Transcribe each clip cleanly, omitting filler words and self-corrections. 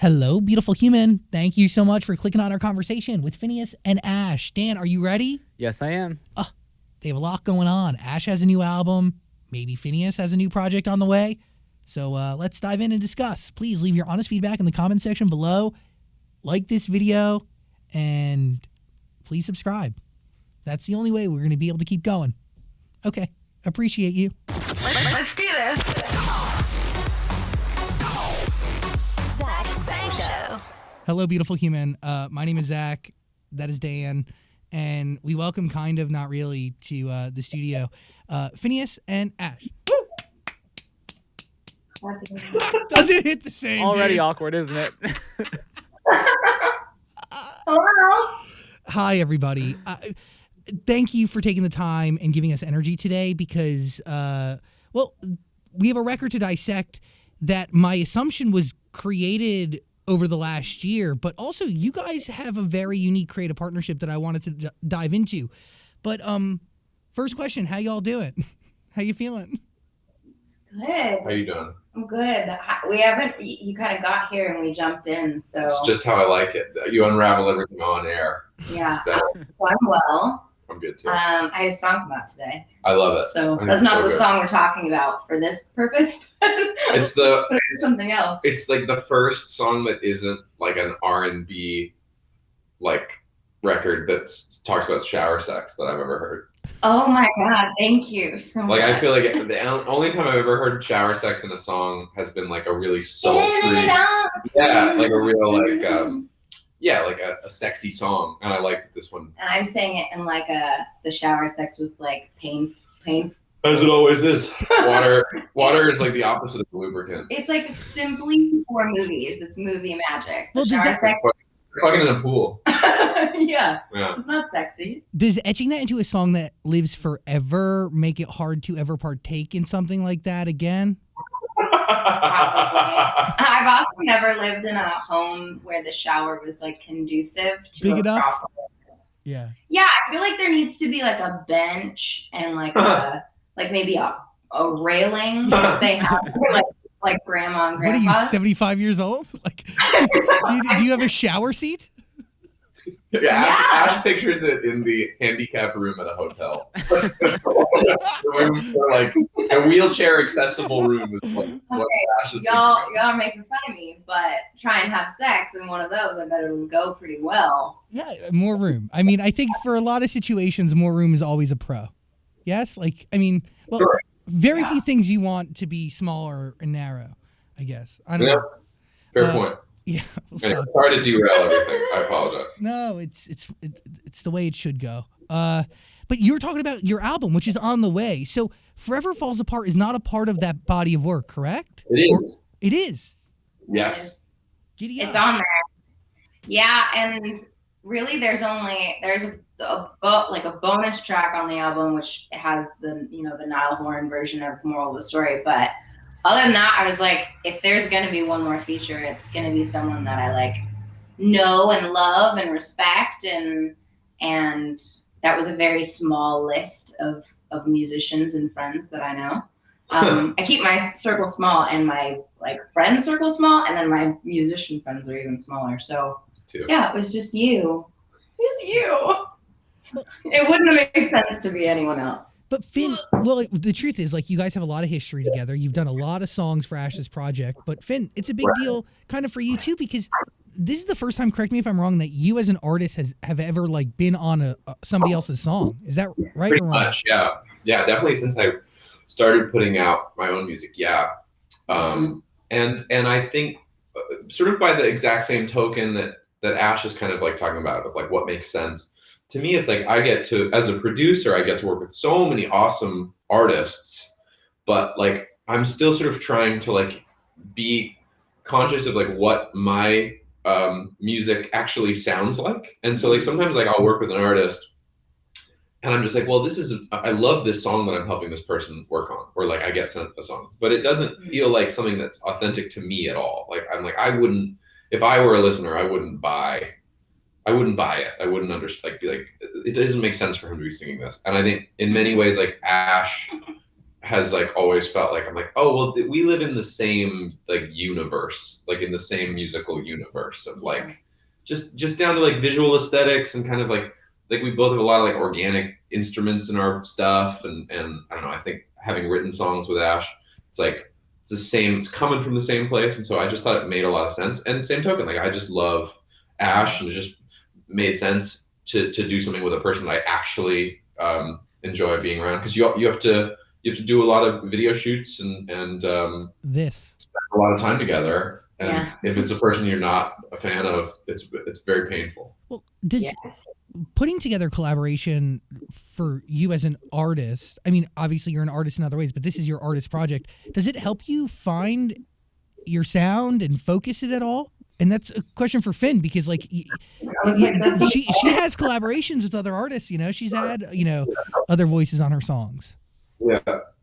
Hello, beautiful human. Thank you so much for clicking on our conversation with Phineas and Ashe. Dan, are you ready? Yes, I am. They have a lot going on. Ashe has a new album. Maybe Phineas has a new project on the way. So let's dive in and discuss. Please leave your honest feedback in the comment section below. Like this video and please subscribe. That's the only way we're going to be able to keep going. Okay, appreciate you. Let's do this. Zach Show. Hello, beautiful human. My name is Zach. That is Dan. And we welcome kind of, not really, to the studio, Phineas and Ashe. Does it hit the same? Already dude? awkward, isn't it? Hello. Hi, everybody. Thank you for taking the time and giving us energy today because, we have a record to dissect that my assumption was created over the last year, but also you guys have a very unique creative partnership that I wanted to dive into. But first question, how y'all doing? How you feeling? Good. How you doing? I'm good. We haven't. You kind of got here and we jumped in, so It's just how I like it. You unravel everything on air. yeah. Better. So I'm well. I'm good too. I had a song come out today, I love it. so I think that's it's not so the good. song we're talking about for this purpose. It's the but it's something else. it's like the first song that isn't like an R&B like record that talks about shower sex that I've ever heard. Oh my god! Thank you so much. Like I feel like the only time I've ever heard shower sex in a song has been like a really sultry, yeah, like a real like like a sexy song, and I like this one. And I'm saying it in like the shower sex was like pain. As it always is. Water is like the opposite of lubricant. It's like simply for movies. It's movie magic. Well, The does shower that- sex. Fucking in a pool. Yeah, Yeah. it's not sexy. Does etching that into a song that lives forever make it hard to ever partake in something like that again? I've also never lived in a home where the shower was like conducive to Big a enough? proper. Yeah. Yeah, I feel like there needs to be like a bench and like maybe a railing that they have for like grandma and What are grandpa. you, 75 years old? Like, do you have a shower seat? Yeah, Yeah. Ash pictures it in the handicap room at a hotel. The room for like a wheelchair accessible room is what Ash is Y'all thinking. are making fun of me, but try and have sex in one of those. I bet it'll go pretty well. Yeah, more room. I mean, I think for a lot of situations, more room is always a pro. Yes? Like, I mean, well, Sure. very Yeah. few things you want to be smaller and narrow, I guess. I don't Yeah. know. Fair point. Yeah, we'll Anyway, stop. sorry to derail everything. I apologize. No, it's the way it should go. But you were talking about your album, which is on the way. So Forever Falls Apart is not a part of that body of work, correct? It Or- is. It is. Yes. Giddy It's up. on there. Yeah, and really there's a bonus track on the album which has the Nile horn version of Moral of the Story, but other than that I was like, if there's gonna be one more feature, it's gonna be someone that I like know and love and respect, and that was a very small list of musicians and friends that I know. I keep my circle small and my like friend circle small, and then my musician friends are even smaller. So Too. yeah, it was just you. It was you. It wouldn't have made sense to be anyone else. But Finn, well, like, the truth is, like, you guys have a lot of history together. You've done a lot of songs for Ash's project. But Finn, it's a big deal kind of for you too, because this is the first time, correct me if I'm wrong, that you as an artist have ever like been on somebody else's song. Is that right Pretty or wrong? much, yeah. Yeah, definitely since I started putting out my own music, yeah. And I think sort of by the exact same token that Ashe is kind of like talking about of like what makes sense. To me, it's like I get to, as a producer, I get to work with so many awesome artists, but like I'm still sort of trying to like be conscious of like what my music actually sounds like. And so like sometimes like I'll work with an artist and I'm just like, well, I love this song that I'm helping this person work on, or like I get sent a song, but it doesn't feel like something that's authentic to me at all. Like I'm like, I wouldn't, if I were a listener, I wouldn't buy it. I wouldn't understand, like be like, it doesn't make sense for him to be singing this. And I think in many ways, like Ashe has like always felt like I'm like, oh well, we live in the same like universe, like in the same musical universe of like just down to like visual aesthetics and kind of like we both have a lot of like organic instruments in our stuff, and I don't know, I think having written songs with Ash, it's like it's the same, it's coming from the same place, and so I just thought it made a lot of sense. And same token, like I just love Ash, and it just made sense to do something with a person that I actually enjoy being around, because you have to do a lot of video shoots and spend a lot of time together. And if it's a person you're not a fan of, it's very painful. Well, does putting together collaboration for you as an artist, I mean, obviously you're an artist in other ways, but this is your artist project. Does it help you find your sound and focus it at all? And that's a question for Finn, because like she has collaborations with other artists, you know, she's had, you know, other voices on her songs. Yeah.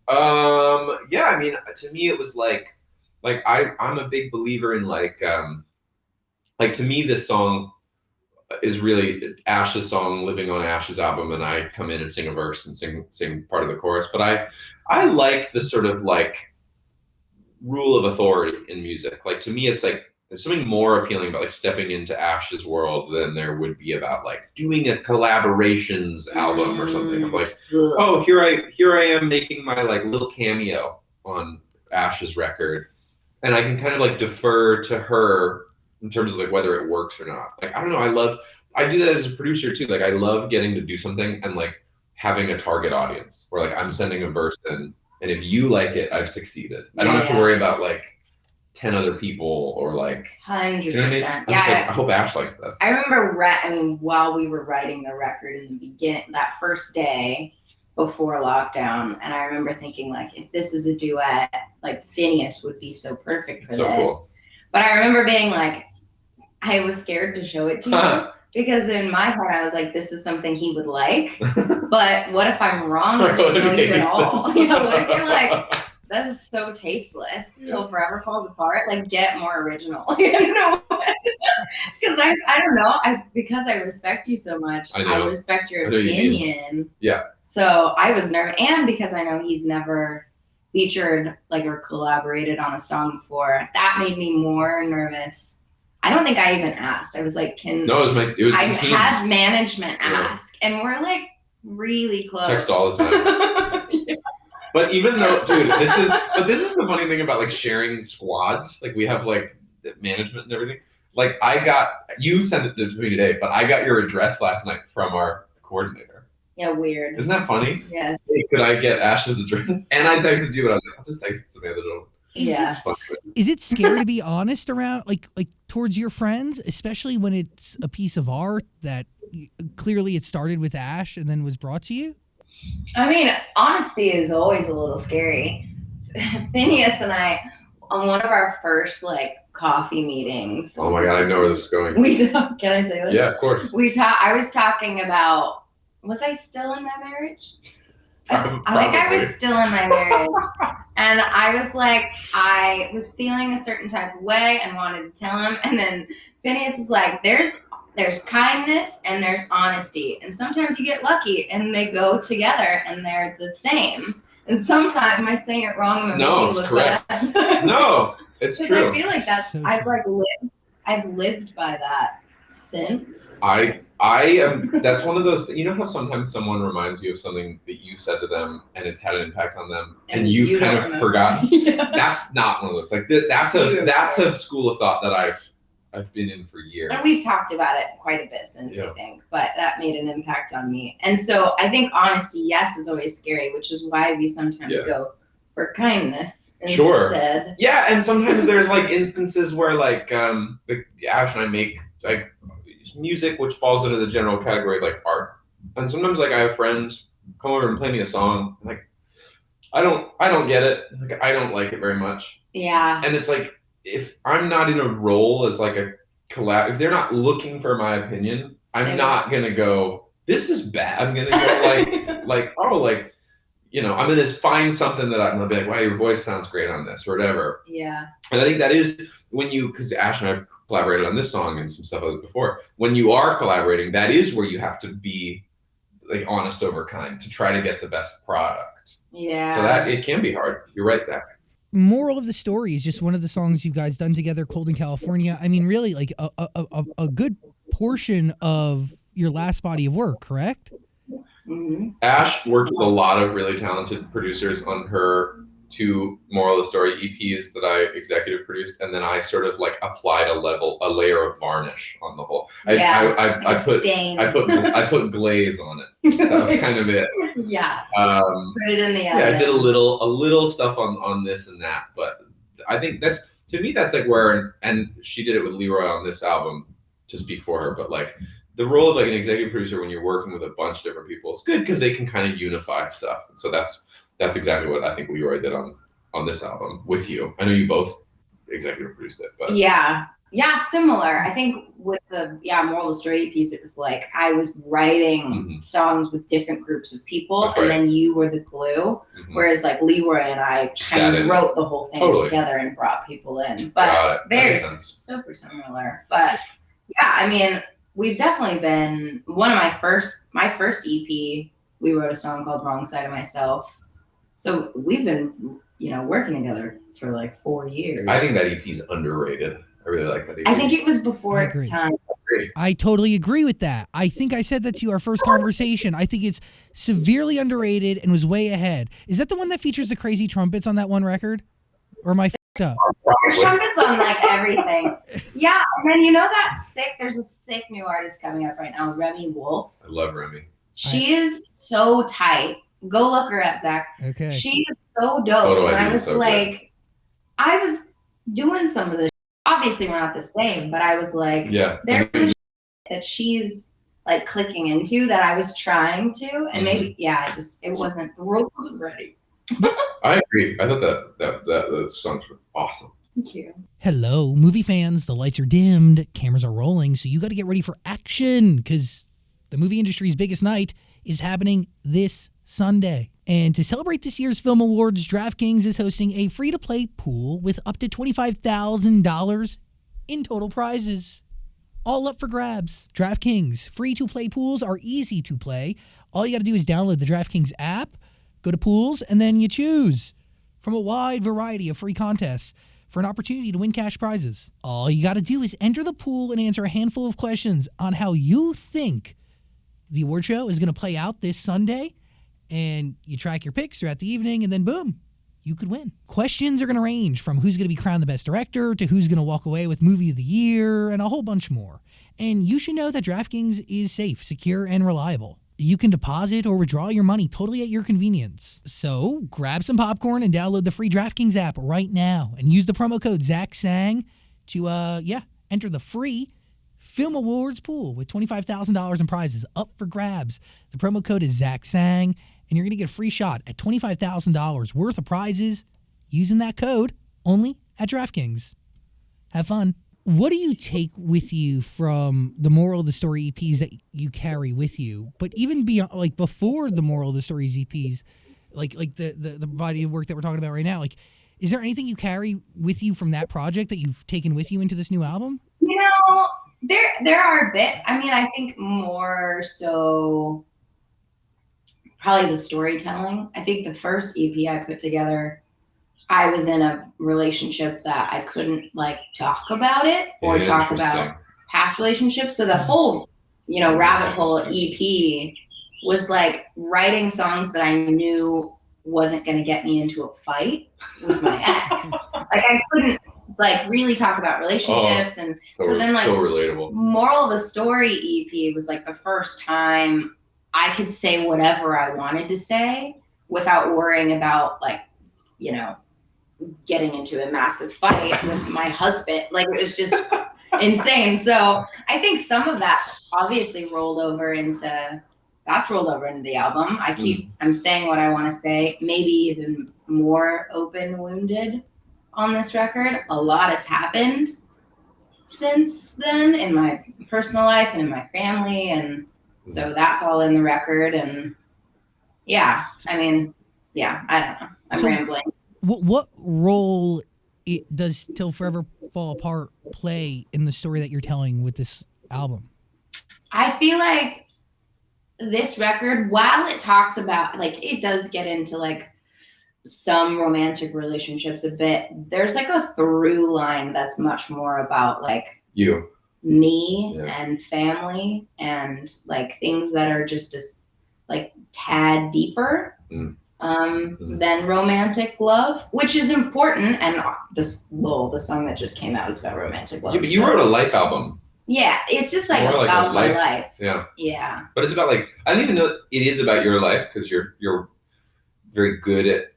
I mean, to me it was like I'm a big believer in like to me this song is really Ash's song, living on Ash's album, and I come in and sing a verse and sing part of the chorus. But I like the sort of like rule of authority in music. Like to me it's like there's something more appealing about like stepping into Ash's world than there would be about like doing a collaborations album or something. I'm like, oh, here I am making my like little cameo on Ash's record, and I can kind of like defer to her in terms of like whether it works or not. Like I don't know, I do that as a producer too. Like I love getting to do something and like having a target audience where like I'm sending a verse in, and if you like it, I've succeeded. I don't have to worry about like 10 other people or like 100%. You know what I mean? I hope Ash likes this. I remember while we were writing the record in the beginning, that first day before lockdown, and I remember thinking like, if this is a duet, like Phineas would be so perfect for this. Cool. But I remember being like, I was scared to show it to you because in my head I was like, this is something he would like. But what if I'm wrong and don't know you at all? You know, what if you're like, that is so tasteless till forever falls apart. Like, get more original. You know, because I don't know. Because I respect you so much. I respect your opinion. Yeah. So I was nervous, and because I know he's never featured like or collaborated on a song before, that made me more nervous. I don't think I even asked. I was like, I had management ask, and we're like really close. Text all the time. Yeah. But even though, dude, this is the funny thing about like sharing squads. Like we have like management and everything. Like you sent it to me today, but I got your address last night from our coordinator. Yeah, weird. Isn't that funny? Yeah. Hey, could I get Ash's address? And I texted you, but I was like, I'll just text Samantha. Is it scary to be honest around like towards your friends, especially when it's a piece of art that clearly it started with Ash and then was brought to you? I mean, honesty is always a little scary. Phineas and I, on one of our first like coffee meetings. Oh my God, I know where this is going. Can I say this? Yeah, of course. I was talking about, was I still in my marriage? I think I was still in my marriage. And I was like, I was feeling a certain type of way and wanted to tell him. And then Phineas was like, there's kindness and there's honesty. And sometimes you get lucky and they go together and they're the same. And sometimes, am I saying it wrong? No, it's correct. No, it's true. I feel like I've lived by that since. I am. That's one of those. You know how sometimes someone reminds you of something that you said to them and it's had an impact on them, and you've kind of forgotten. Yeah. That's not one of those. Like that's a school of thought that I've been in for years. And we've talked about it quite a bit since, I think, but that made an impact on me. And so I think honesty, yes, is always scary, which is why we sometimes go for kindness instead. Sure. Yeah, and sometimes there's like instances where like Ash and I make like music which falls into the general category of like art. And sometimes like I have friends come over and play me a song and like I don't get it. Like I don't like it very much. Yeah. And it's like if I'm not in a role as like a collab, if they're not looking for my opinion, I'm not gonna go, this is bad. I'm gonna go like, you know, I'm gonna find something that I'm gonna be like, wow, your voice sounds great on this or whatever. Yeah. And I think that is when because Ash and I have collaborated on this song and some stuff before. When you are collaborating, that is where you have to be like honest over kind to try to get the best product. connect. Yeah. So that it can be hard. You're right, Zach. Moral of the story is just one of the songs you guys done together, Cold in California. I mean, really, like a good portion of your last body of work, correct? Mm-hmm. Ashe worked with a lot of really talented producers on her 2 Moral of the Story EPs that I executive produced, and then I sort of like applied a layer of varnish on the whole. I put glaze on it. That was kind of it. Yeah. Put it in the oven. Yeah, I did a little stuff on this and that, but I think that's, to me, that's like where, and she did it with Leroy on this album, to speak for her, but like the role of like an executive producer when you're working with a bunch of different people, it's good because they can kind of unify stuff. And so that's exactly what I think Leroy did on this album with you. I know you both executive produced it, but yeah, similar. I think with the Moral of the Story piece, it was like I was writing songs with different groups of people, and then you were the glue. Whereas like Leroy and I kind of wrote the whole thing together and brought people in. But very super similar. But yeah, I mean, we've definitely been one of my first EP. We wrote a song called "Wrong Side of Myself." So we've been, working together for like 4 years. I think that EP is underrated. I really like that EP. I think it was before its time. I totally agree with that. I think I said that to you our first conversation. I think it's severely underrated and was way ahead. Is that the one that features the crazy trumpets on that one record? Or am I f***ed up? There's trumpets on like everything. Yeah, and then there's a sick new artist coming up right now, Remy Wolf. I love Remy. She is so tight. Go look her up, Zach. Okay. She is so dope. And I was like, I was doing some of this. Obviously, we're not the same, but I was like, there's that she's like clicking into that I was trying to, and maybe the world wasn't ready. I agree. I thought that songs were awesome. Thank you. Hello, movie fans. The lights are dimmed, cameras are rolling, so you got to get ready for action because the movie industry's biggest night is happening this Sunday. And to celebrate this year's Film Awards, DraftKings is hosting a free-to-play pool with up to $25,000 in total prizes. All up for grabs. DraftKings free-to-play pools are easy to play. All you got to do is download the DraftKings app, go to pools, and then you choose from a wide variety of free contests for an opportunity to win cash prizes. All you got to do is enter the pool and answer a handful of questions on how you think the award show is going to play out this Sunday. And you track your picks throughout the evening, and then boom, you could win. Questions are going to range from who's going to be crowned the best director to who's going to walk away with movie of the year and a whole bunch more. And you should know that DraftKings is safe, secure, and reliable. You can deposit or withdraw your money totally at your convenience. So grab some popcorn and download the free DraftKings app right now and use the promo code ZachSang to enter the free Film Awards pool with $25,000 in prizes up for grabs. The promo code is ZachSang, and you're going to get a free shot at $25,000 worth of prizes using that code only at DraftKings. Have fun. What do you take with you from the Moral of the Story EPs that you carry with you? But even beyond, like before the Moral of the Stories EPs, like the body of work that we're talking about right now, like, is there anything you carry with you from that project that you've taken with you into this new album? There are bits. I mean, I think more so probably the storytelling. I think the first EP I put together, I was in a relationship that I couldn't like talk about it or talk about past relationships. So the whole, rabbit hole EP was like writing songs that I knew wasn't going to get me into a fight with my ex. Like I couldn't like really talk about relationships. And so then like so relatable. Moral of the Story EP was like the first time I could say whatever I wanted to say without worrying about like, getting into a massive fight with my husband. Like it was just insane. So I think some of that's obviously rolled over into the album. I'm saying what I want to say, maybe even more open-wounded on this record. A lot has happened since then in my personal life and in my family. And so that's all in the record. And I don't know. I'm rambling. What role does Till Forever Fall Apart play in the story that you're telling with this album? I feel like this record, while it talks about, like, it does get into like some romantic relationships a bit, there's like a through line that's much more about like You. me Yeah. and family and like things that are just as like tad deeper than romantic love, which is important. And the song that just came out is about romantic love. Yeah, but you wrote a life album. Yeah, it's just like More about like a my life. Yeah. Yeah. But it's about like, I don't even know it is about your life because you're very good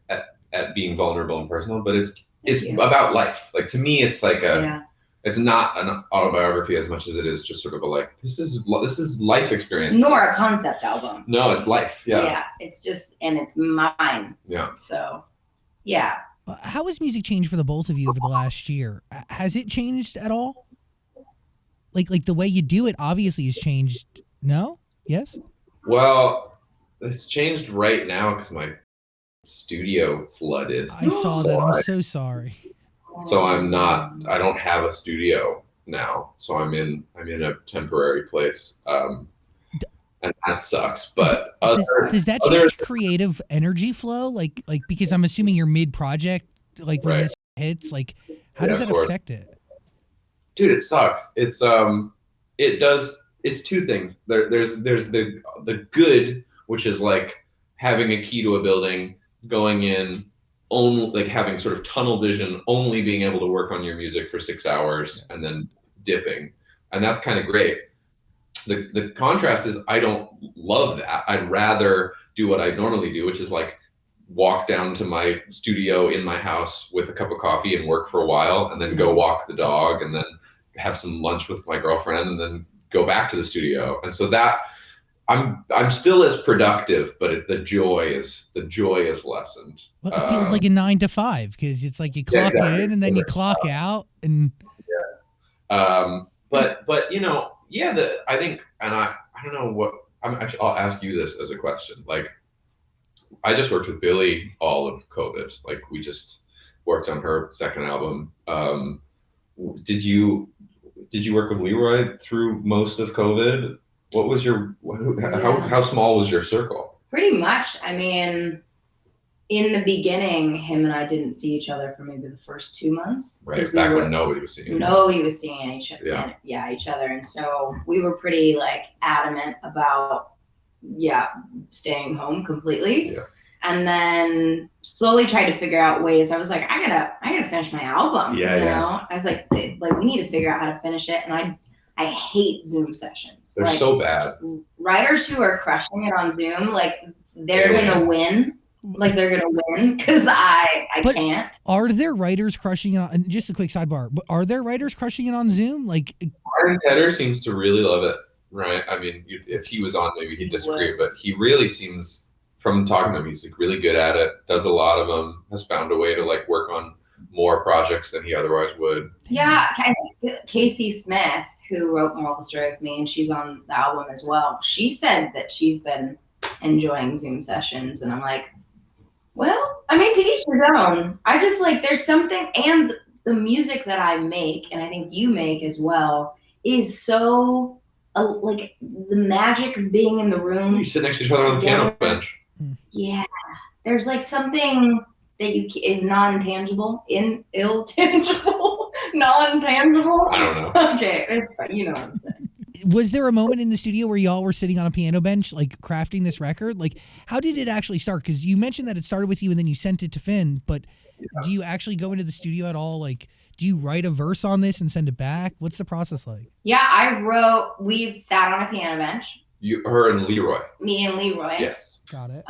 at being vulnerable and personal, but it's about life. Like to me, it's like it's not an autobiography as much as it is just sort of a like, this is life experience. Nor a concept album. No, it's life. Yeah. Yeah, it's just, and it's mine. Yeah. So, yeah. How has music changed for the both of you over the last year? Has it changed at all? Like the way you do it obviously has changed. No? Yes? Well, it's changed right now because my studio flooded. I saw that. I'm so sorry. So I don't have a studio now. So I'm in a temporary place. And that sucks. But does that change creative energy flow? Like because I'm assuming you're mid-project, like when this hits, like how does that affect it? Dude, it sucks. It's it does. It's two things. There's the good, which is like having a key to a building, going in, only like having sort of tunnel vision, only being able to work on your music for 6 hours and then dipping, and that's kind of great. The contrast is I don't love that. I'd rather do what I normally do, which is like walk down to my studio in my house with a cup of coffee and work for a while, and then go walk the dog, and then have some lunch with my girlfriend, and then go back to the studio. And so that I'm still as productive, but the joy is lessened. Well, it feels like a 9 to 5 because it's like you clock in and then you clock out, and but you know, I think, and I don't know what I'll ask you this as a question. Like, I just worked with Billie all of COVID. Like, we just worked on her second album. Did you work with Leroy through most of COVID? What was how small was your circle? Pretty much. I mean, in the beginning, him and I didn't see each other for maybe the first 2 months. Right, back when nobody was seeing each other. And so we were pretty like adamant about staying home completely. Yeah. And then slowly tried to figure out ways. I was like, I gotta finish my album. You know? I was like we need to figure out how to finish it. And I hate Zoom sessions. They're so bad. Writers who are crushing it on Zoom, like they're gonna win. Like they're gonna win because I can't. Are there writers crushing it on? Just a quick sidebar. But are there writers crushing it on Zoom? Like Martin Tedder seems to really love it, right? I mean, if he was on, maybe he'd disagree, but he really seems, from talking to him, he's like really good at it. Does a lot of them. Has found a way to like work on more projects than he otherwise would. Yeah, I think Casey Smith, who wrote Moral of the Story with me, and she's on the album as well. She said that she's been enjoying Zoom sessions, and I'm like, well, I mean, to each his own. I just like, there's something, and the music that I make, and I think you make as well, is so like the magic of being in the room. You sit next to each other on the piano bench. Yeah, there's like something that is non-tangible, non-tangible. I don't know. Okay, it's fine. You know what I'm saying. Was there a moment in the studio where y'all were sitting on a piano bench, like crafting this record? Like, how did it actually start? Because you mentioned that it started with you and then you sent it to Finn, but do you actually go into the studio at all? Like, do you write a verse on this and send it back? What's the process like? Yeah, we've sat on a piano bench. Her and Leroy. Me and Leroy. Yes. Got it.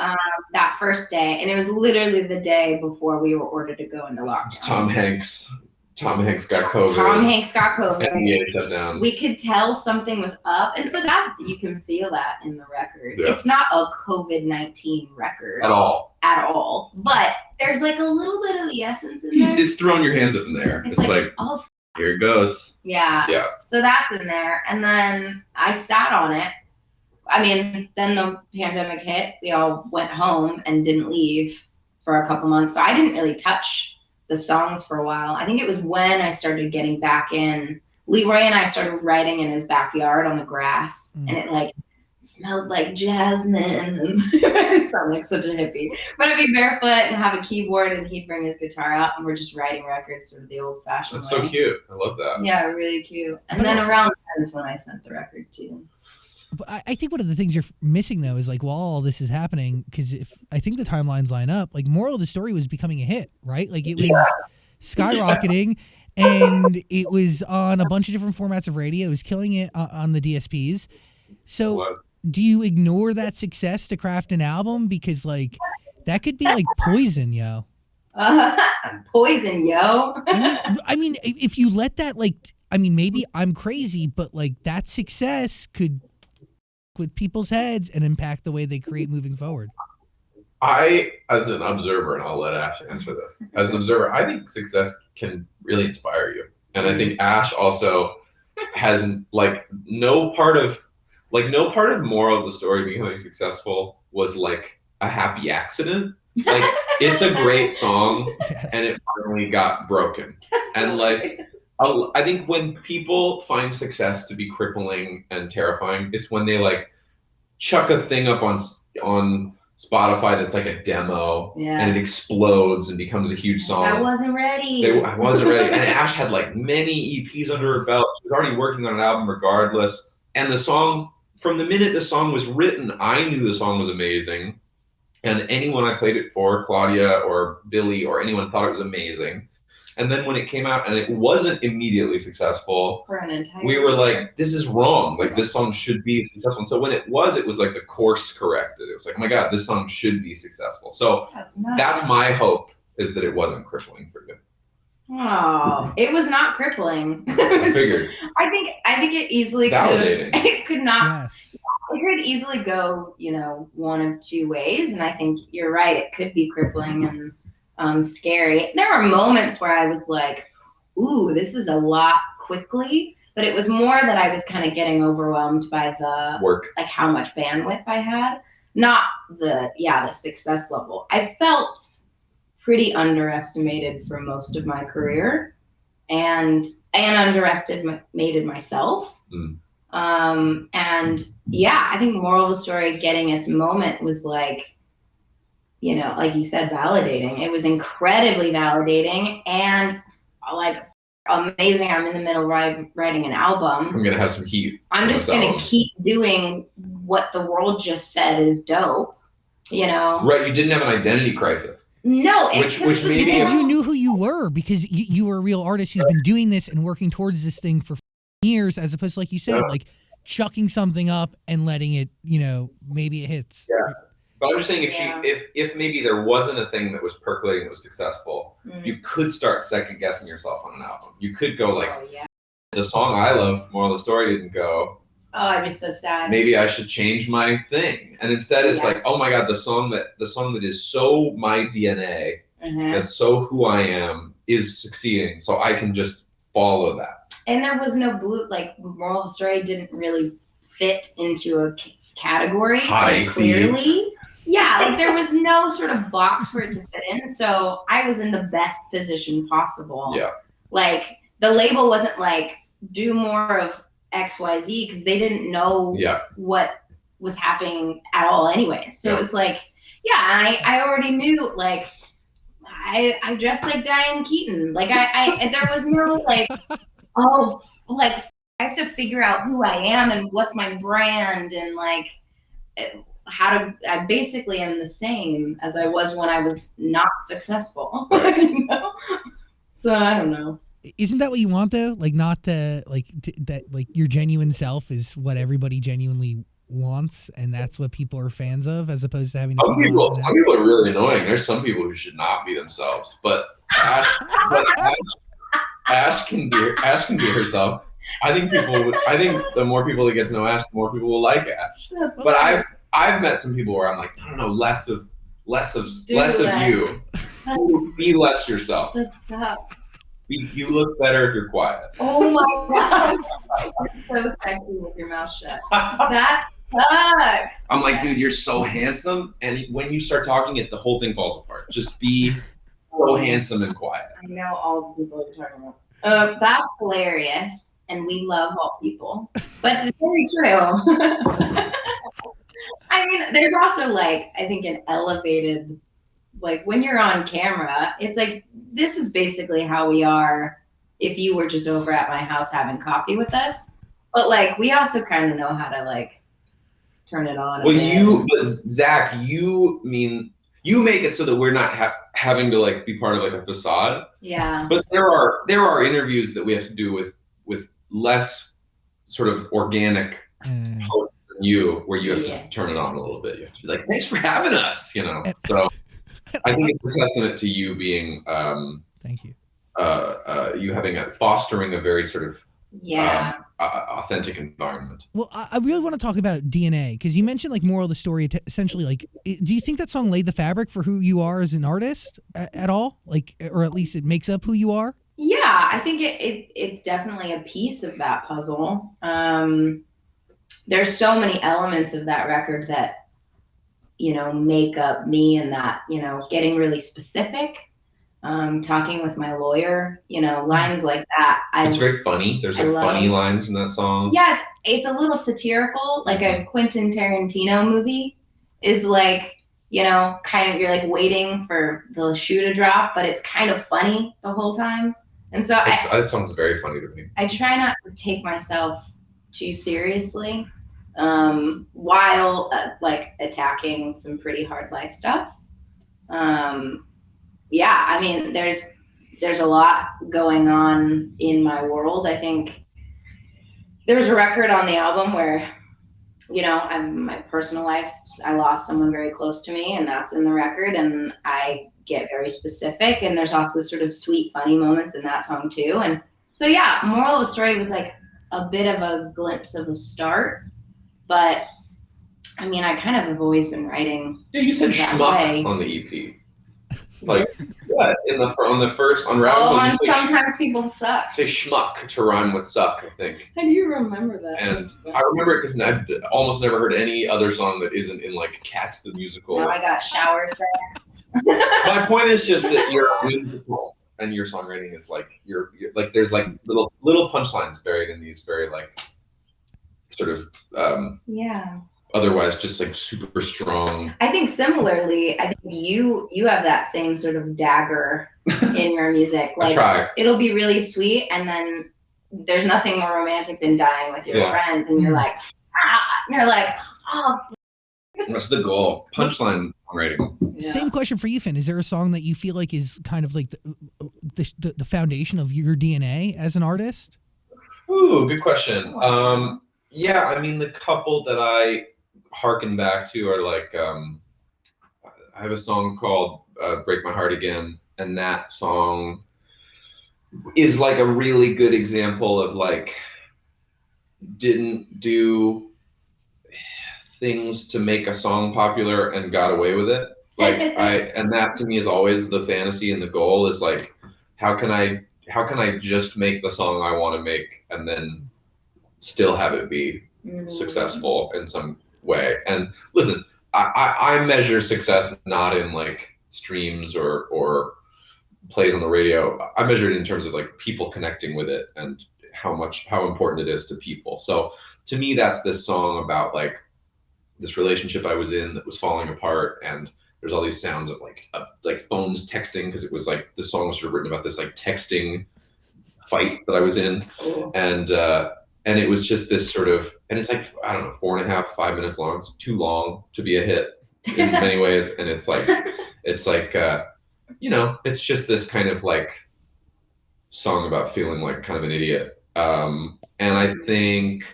That first day, and it was literally the day before we were ordered to go into lockdown. Tom Hanks got COVID. NBA shut down. We could tell something was up, and so you can feel that in the record. Yeah. It's not a COVID-19 record at all, but there's like a little bit of the essence in there. It's throwing your hands up in the air. It's like oh, here it goes. Yeah. So that's in there, and then I sat on it. I mean, then the pandemic hit. We all went home and didn't leave for a couple months, so I didn't really touch the songs for a while. I think it was when I started getting back in. Leroy and I started writing in his backyard on the grass, and it like smelled like jasmine. I sound like such a hippie. But I'd be barefoot and have a keyboard, and he'd bring his guitar out, and we're just writing records sort of the old-fashioned That's way. so cute. I love that. Yeah, really cute. And But then also- around then is when I sent the record to him. But I think one of the things you're missing though is like while all this is happening, because if I think the timelines line up, like Moral of the Story was becoming a hit, right? Like it was skyrocketing, and it was on a bunch of different formats of radio. It was killing it on the DSPs. So What? do you ignore that success to craft an album? Because like that could be like poison, yo. Poison, yo. I mean, if you let that maybe I'm crazy, but like that success could with people's heads and impact the way they create moving forward. I, as an observer, and I'll let Ash answer this. As an observer, I think success can really inspire you, and I think Ash also has no part of Moral of the Story becoming successful was like a happy accident. Like it's a great song, and it finally got broken. And like I think when people find success to be crippling and terrifying, it's when they like chuck a thing up on Spotify that's like a demo, and it explodes and becomes a huge song. I wasn't ready. I wasn't ready. And Ash had like many EPs under her belt. She was already working on an album regardless. And the song, from the minute the song was written, I knew the song was amazing. And anyone I played it for, Claudia or Billy or anyone, thought it was amazing. And then when it came out and it wasn't immediately successful, For an entire we were year. like, this is wrong. Like this song should be successful. And so when it was like the course corrected. It was like, oh my God, this song should be successful. So That's nice. that's my hope, is that it wasn't crippling for you. Oh, it was not crippling. I figured. I think it easily Validating. could. It could not. Yes. It could easily go, one of two ways, and I think you're right. It could be crippling and scary. There were moments where I was like, "Ooh, this is a lot quickly," but it was more that I was kind of getting overwhelmed by the Work. like how much bandwidth I had, not the success level. I felt pretty underestimated for most of my career, and underestimated myself. And yeah, I think Moral of the Story getting its moment was like, like you said, validating. It was incredibly validating and like amazing. I'm in the middle of writing an album. I'm gonna have some heat. I'm just going album. to keep doing what the world just said is dope. Right, you didn't have an identity crisis. No, Which maybe Because you knew who you were, because you were a real artist who's been doing this and working towards this thing for years, as opposed to, like you said, like chucking something up and letting it, maybe it hits. Yeah. But I'm just saying, if maybe there wasn't a thing that was percolating that was successful, you could start second guessing yourself on an album. You could go like, the song I loved, Moral of the Story, didn't go. Oh, I'd be so sad. Maybe I should change my thing. And instead, it's like, oh my God, the song that is so my DNA, that's so who I am, is succeeding. So I can just follow that. And there was no Moral of the Story didn't really fit into a category clearly. Yeah, like there was no sort of box for it to fit in. So I was in the best position possible. Yeah. Like the label wasn't like, do more of XYZ, because they didn't know what was happening at all anyway. So it was like, I already knew, like, I dressed like Diane Keaton. Like I there was no like, oh, like I have to figure out who I am and what's my brand, and like I basically am the same as I was when I was not successful. So I don't know. Isn't that what you want though? Like not to that like your genuine self is what everybody genuinely wants, and that's what people are fans of, as opposed to having to Some people are really annoying. There's some people who should not be themselves, but Ash can be herself. I think the more people that get to know Ash, the more people will like Ash. But I've met some people where I'm like, I don't know, less of you. Be less yourself. That sucks. You look better if you're quiet. Oh my God. You're so sexy with your mouth shut. That sucks. I'm like, dude, you're so handsome. And when you start talking, the whole thing falls apart. Just be so handsome and quiet. I know all the people you're talking about. That's hilarious. And we love all people. But it's very true. I mean, there's also like, I think an elevated, like when you're on camera, it's like, this is basically how we are if you were just over at my house having coffee with us. But like, we also kind of know how to like turn it on. Well, but Zach, you make it so that we're not having to like be part of like a facade. Yeah. But there are interviews that we have to do with less sort of organic hosts than you, where you have to turn it on a little bit. You have to be like, thanks for having us, you know. So I think it's a testament to you being thank you. You fostering a very sort of authentic environment. Well, I really want to talk about DNA, because you mentioned like moral of the story, essentially. Like, do you think that song laid the fabric for who you are as an artist at all? Like, or at least it makes up who you are? Yeah, I think it's definitely a piece of that puzzle. There's so many elements of that record that, you know, make up me, and that, you know, getting really specific. Talking with my lawyer, you know, lines like that. It's very funny. There's like funny lines in that song. Yeah, it's a little satirical, like a Quentin Tarantino movie is like, you know, kind of, you're like waiting for the shoe to drop, but it's kind of funny the whole time. And so that song's very funny to me. I try not to take myself too seriously, while like attacking some pretty hard life stuff. Yeah, I mean, there's a lot going on in my world. I think there's a record on the album where, you know, my personal life, I lost someone very close to me, and that's in the record, and I get very specific. And there's also sort of sweet, funny moments in that song too. And so, yeah, moral of the story was like a bit of a glimpse of a start, but I mean, I kind of have always been writing. Yeah, you said schmuck on the EP. Like, yeah, on Rabbit Hole. And sometimes people suck. Say schmuck to rhyme with suck, I think. How do you remember that? And I remember it because I've almost never heard any other song that isn't in like Cats the Musical. Now I got shower sex. My point is just that you're musical, and your songwriting is like you're like, there's like little punchlines buried in these very like sort of otherwise just like super strong. I think similarly, I think you have that same sort of dagger in your music. Like, I try. It'll be really sweet, and then there's nothing more romantic than dying with your friends, and you're like, and you're like, oh. That's the goal. Punchline writing. Yeah. Same question for you, Finn. Is there a song that you feel like is kind of like the foundation of your DNA as an artist? Ooh, good question. Yeah, I mean, the couple that I harken back to are like, I have a song called Break My Heart Again, and that song is like a really good example of like, didn't do things to make a song popular and got away with it. Like and that to me is always the fantasy, and the goal is like, how can I just make the song I want to make and then still have it be successful in some way. And listen, I measure success not in like streams or plays on the radio. I measure it in terms of like people connecting with it and how important it is to people. So to me, that's this song about like this relationship I was in that was falling apart, and there's all these sounds of like phones texting, because it was like this song was sort of written about this like texting fight that I was in. And it was just this sort of, and it's like, I don't know, 4.5, 5 minutes long. It's too long to be a hit in many ways. And it's like, you know, it's just this kind of like song about feeling like kind of an idiot. And I think,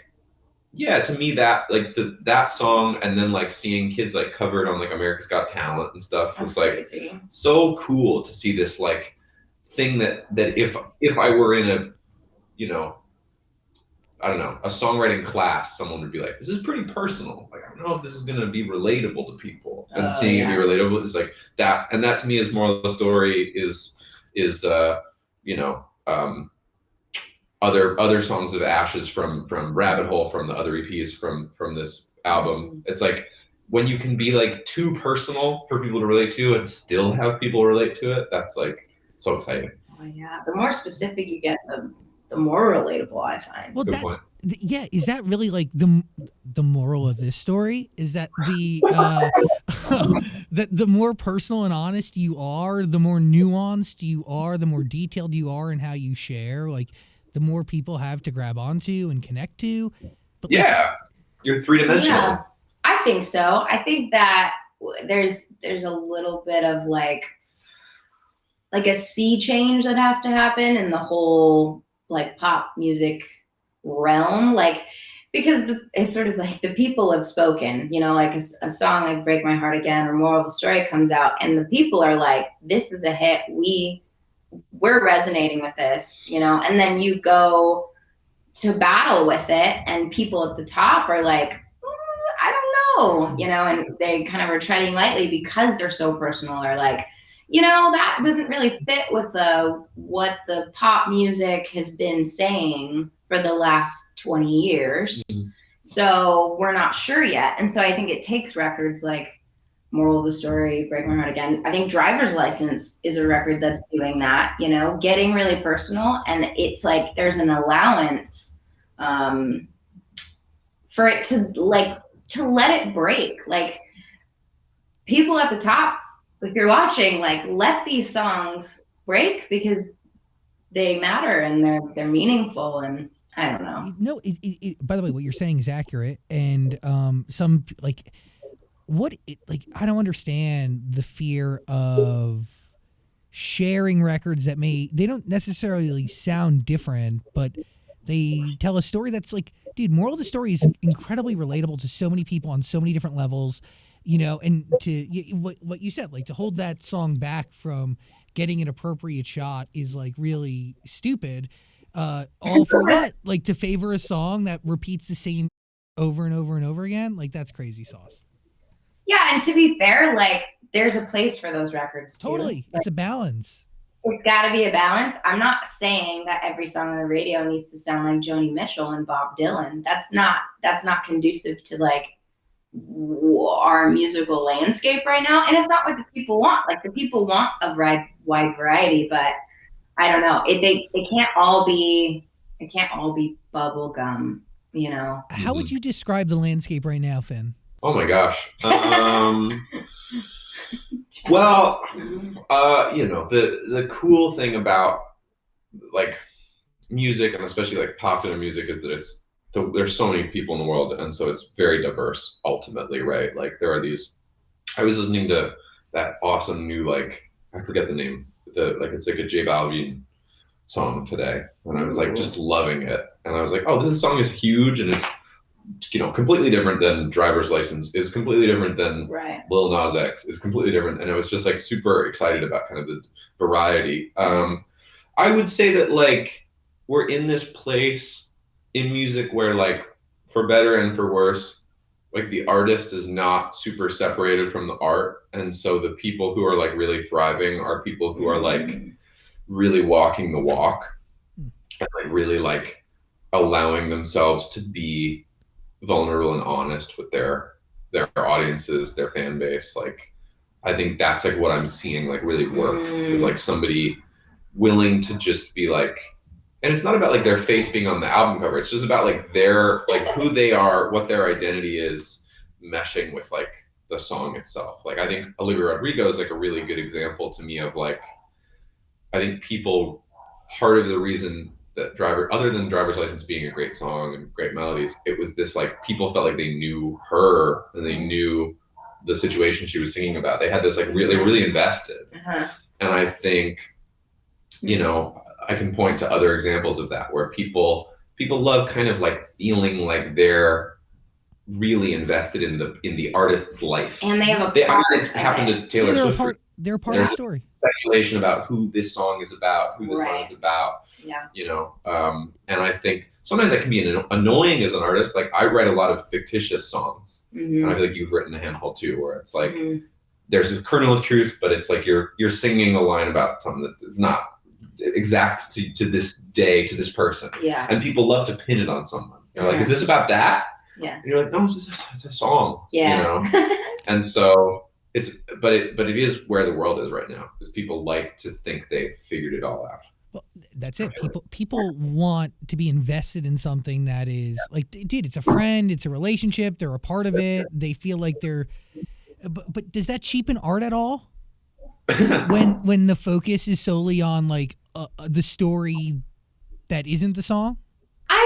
yeah, to me that like that song, and then like seeing kids like covered on like America's Got Talent and stuff, was like so cool to see this like thing that if I were in a, you know, I don't know, a songwriting class, someone would be like, this is pretty personal. Like, I don't know if this is going to be relatable to people. And seeing it be relatable is like that. And that to me is more of the story is you know, other songs of Ashes from Rabbit Hole, from the other EPs from this album. It's like when you can be like too personal for people to relate to and still have people relate to it, that's like so exciting. Oh yeah. The more specific you get, the more relatable I find. Well, Yeah, is that really like the moral of this story? Is that the that the more personal and honest you are, the more nuanced you are, the more detailed you are in how you share, like the more people have to grab onto and connect to. But Yeah, you're three-dimensional. Yeah, I think so. I think that there's a little bit of like a sea change that has to happen in the whole like pop music realm, like because it's sort of like the people have spoken, you know, like a song like Break My Heart Again or Moral of the Story comes out and the people are like, this is a hit, we're resonating with this, you know, and then you go to battle with it and people at the top are like, I don't know, you know, and they kind of are treading lightly because they're so personal, or like, you know, that doesn't really fit with what the pop music has been saying for the last 20 years. Mm-hmm. So we're not sure yet. And so I think it takes records like Moral of the Story, Break My Heart Again. I think Driver's License is a record that's doing that, you know, getting really personal. And it's like there's an allowance for it to let it break. Like people at the top, if you're watching, like let these songs break because they matter and they're meaningful, and I don't know. No, by the way, what you're saying is accurate, and some like I don't understand the fear of sharing records that they don't necessarily sound different, but they tell a story that's like, dude, Moral of the Story is incredibly relatable to so many people on so many different levels. You know, and what you said, like to hold that song back from getting an appropriate shot is like really stupid. All for what? Like to favor a song that repeats the same over and over and over again? Like that's crazy sauce. Yeah, and to be fair, like there's a place for those records too. Totally. Like, it's a balance. It's got to be a balance. I'm not saying that every song on the radio needs to sound like Joni Mitchell and Bob Dylan. That's not conducive to like our musical landscape right now, and it's not what the people want. Like the people want a wide variety, but I don't know. It can't all be bubble gum, you know. How would you describe the landscape right now, Finn? Oh my gosh. Well, you know, the cool thing about like music, and especially like popular music, is that there's so many people in the world, and so it's very diverse ultimately, right? Like there are these, I was listening to that awesome new, like, I forget the name, it's like a J Balvin song today, and I was like just loving it, and I was like, oh, this song is huge, and it's, you know, completely different than Driver's License, is completely different than Lil Nas X, is completely different, and I was just like super excited about kind of the variety. I would say that like we're in this place in music where, like, for better and for worse, like the artist is not super separated from the art, and so the people who are like really thriving are people who are like really walking the walk and like really like allowing themselves to be vulnerable and honest with their audiences, their fan base. Like I think that's like what I'm seeing like really work is like somebody willing to just be like, and it's not about like their face being on the album cover, it's just about like their, like who they are, what their identity is, meshing with like the song itself. Like I think Olivia Rodrigo is like a really good example to me of like, I think people, part of the reason that other than Driver's License being a great song and great melodies, it was this like people felt like they knew her and they knew the situation she was singing about. They had this like really, really invested. And I think, you know, I can point to other examples of that where people love kind of like feeling like they're really invested in the artist's life, and they have it's happened to Taylor Swift. They're part of the story. Speculation about who this song is about, song is about. Yeah. You know, and I think sometimes that can be annoying as an artist. Like I write a lot of fictitious songs, and I feel like you've written a handful too, where it's like there's a kernel of truth, but it's like you're singing a line about something that is not exact to this day, to this person. Yeah. And people love to pin it on someone. They're like, is this about that? Yeah. And you're like, no, it's a song. Yeah. You know? And so but it is where the world is right now, is people like to think they've figured it all out. Well, that's it. People want to be invested in something that is like, dude, it's a friend, it's a relationship, they're a part of it. They feel like they're. But does that cheapen art at all? when the focus is solely on like the story that isn't the song. I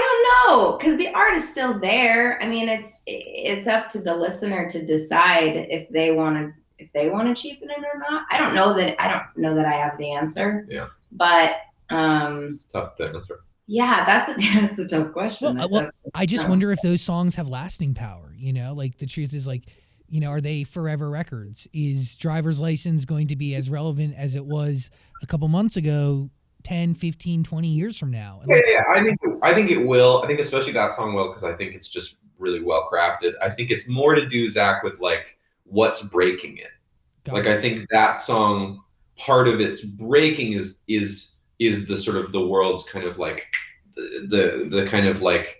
don't know, because the art is still there. I mean, it's up to the listener to decide if they want to cheapen it or not. I don't know that I have the answer. Yeah. But it's tough to answer. Yeah, that's a tough question. Well, I just wonder if those songs have lasting power. You know, like the truth is like, you know, are they forever records? Is Driver's License going to be as relevant as it was a couple months ago, 10, 15, 20 years from now? And I think it will. I think especially that song will, because I think it's just really well crafted. I think it's more to do, Zach, with like what's breaking it. Like I think that song, part of its breaking is the sort of the world's kind of like the kind of like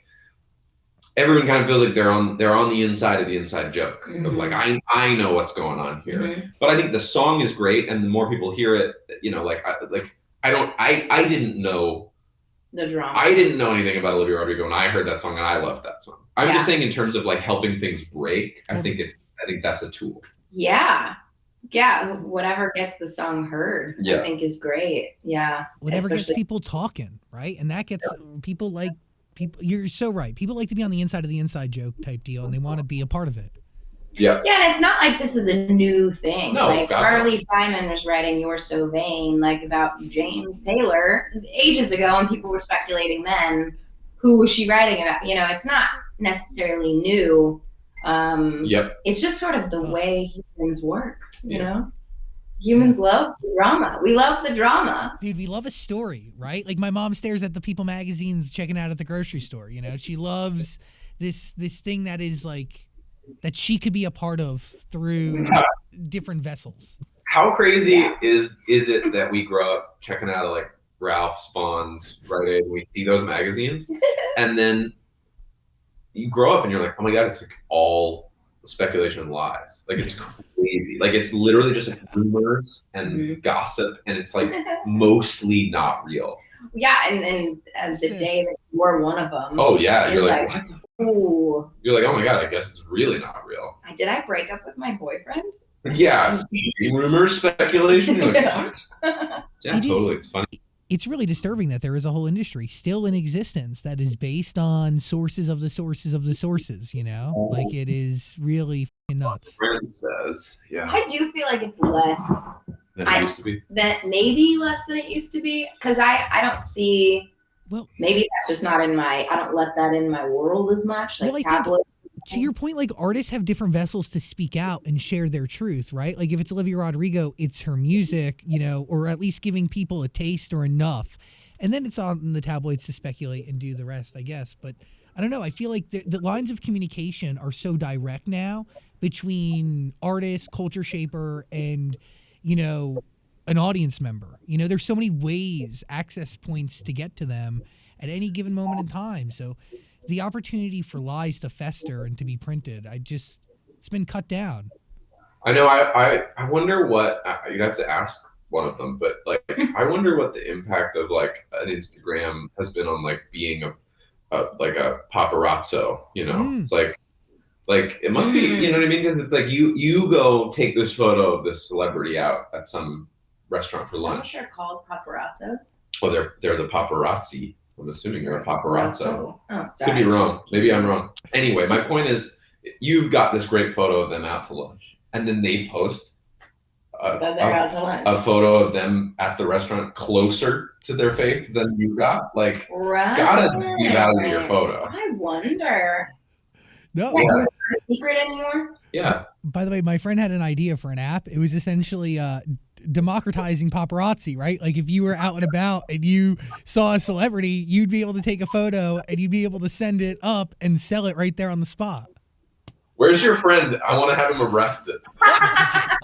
everyone kind of feels like they're on the inside of the inside joke of like I know what's going on here. But I think the song is great, and the more people hear it, you know, I didn't know the drama. I didn't know anything about Olivia Rodrigo, and I heard that song and I loved that song. I'm just saying in terms of like helping things break, I think that's a tool. Yeah, whatever gets the song heard, I think is great. Yeah, whatever gets people talking, right? And that gets people like people. You're so right. People like to be on the inside of the inside joke type deal, and they want to be a part of it. Yeah, and it's not like this is a new thing. No, like Carly Simon was writing "You're So Vain" like about James Taylor ages ago, and people were speculating then who was she writing about. You know, it's not necessarily new. It's just sort of the way humans work. You know, humans love the drama. We love the drama, dude. We love a story, right? Like my mom stares at the People magazines checking out at the grocery store. You know, she loves this thing that is like that she could be a part of through different vessels. How crazy is it that we grow up checking out like Ralph's, Vaughn's, Rite Aid, and we see those magazines, and then you grow up and you're like, oh my god, it's like all speculation and lies. Like it's crazy. Like it's literally just like rumors and gossip, and it's like mostly not real. Yeah, and as the day that you were one of them. Oh yeah, you're like ooh. You're like, oh my god, I guess it's really not real. Did I break up with my boyfriend? Yeah, rumors, speculation. You're like, what? Yeah, totally. It's funny. It's really disturbing that there is a whole industry still in existence that is based on sources of the sources of the sources, you know? Like it is really nuts. Friend says, yeah. I do feel like it's less than it used to be. That maybe less than it used to be. Because I don't see, well, maybe that's just not in my, I don't let that in my world as much. Like tablet. To your point, like artists have different vessels to speak out and share their truth, right? Like if it's Olivia Rodrigo, it's her music, you know, or at least giving people a taste or enough. And then it's on the tabloids to speculate and do the rest, I guess. But I don't know. I feel like the lines of communication are so direct now between artist, culture shaper, and, you know, an audience member. You know, there's so many ways, access points to get to them at any given moment in time. So the opportunity for lies to fester and to be printed, it's been cut down. I know. I wonder what you'd have to ask one of them, but like I wonder what the impact of like an Instagram has been on like being a paparazzo. You know, it's like it must be. You know what I mean? Because it's like you go take this photo of this celebrity out at some restaurant for lunch. They're called paparazzos. Oh, they're the paparazzi. I'm assuming you're a paparazzo. Oh, sorry. Could be wrong. Maybe I'm wrong. Anyway, my point is, you've got this great photo of them out to lunch, and then they post a photo of them at the restaurant closer to their face than you got. Like, it's gotta devalue your photo. I wonder. No, is it a secret anymore? Yeah. By the way, my friend had an idea for an app. It was essentially democratizing paparazzi, right? Like if you were out and about and you saw a celebrity, you'd be able to take a photo and you'd be able to send it up and sell it right there on the spot. Where's your friend? I want to have him arrested. That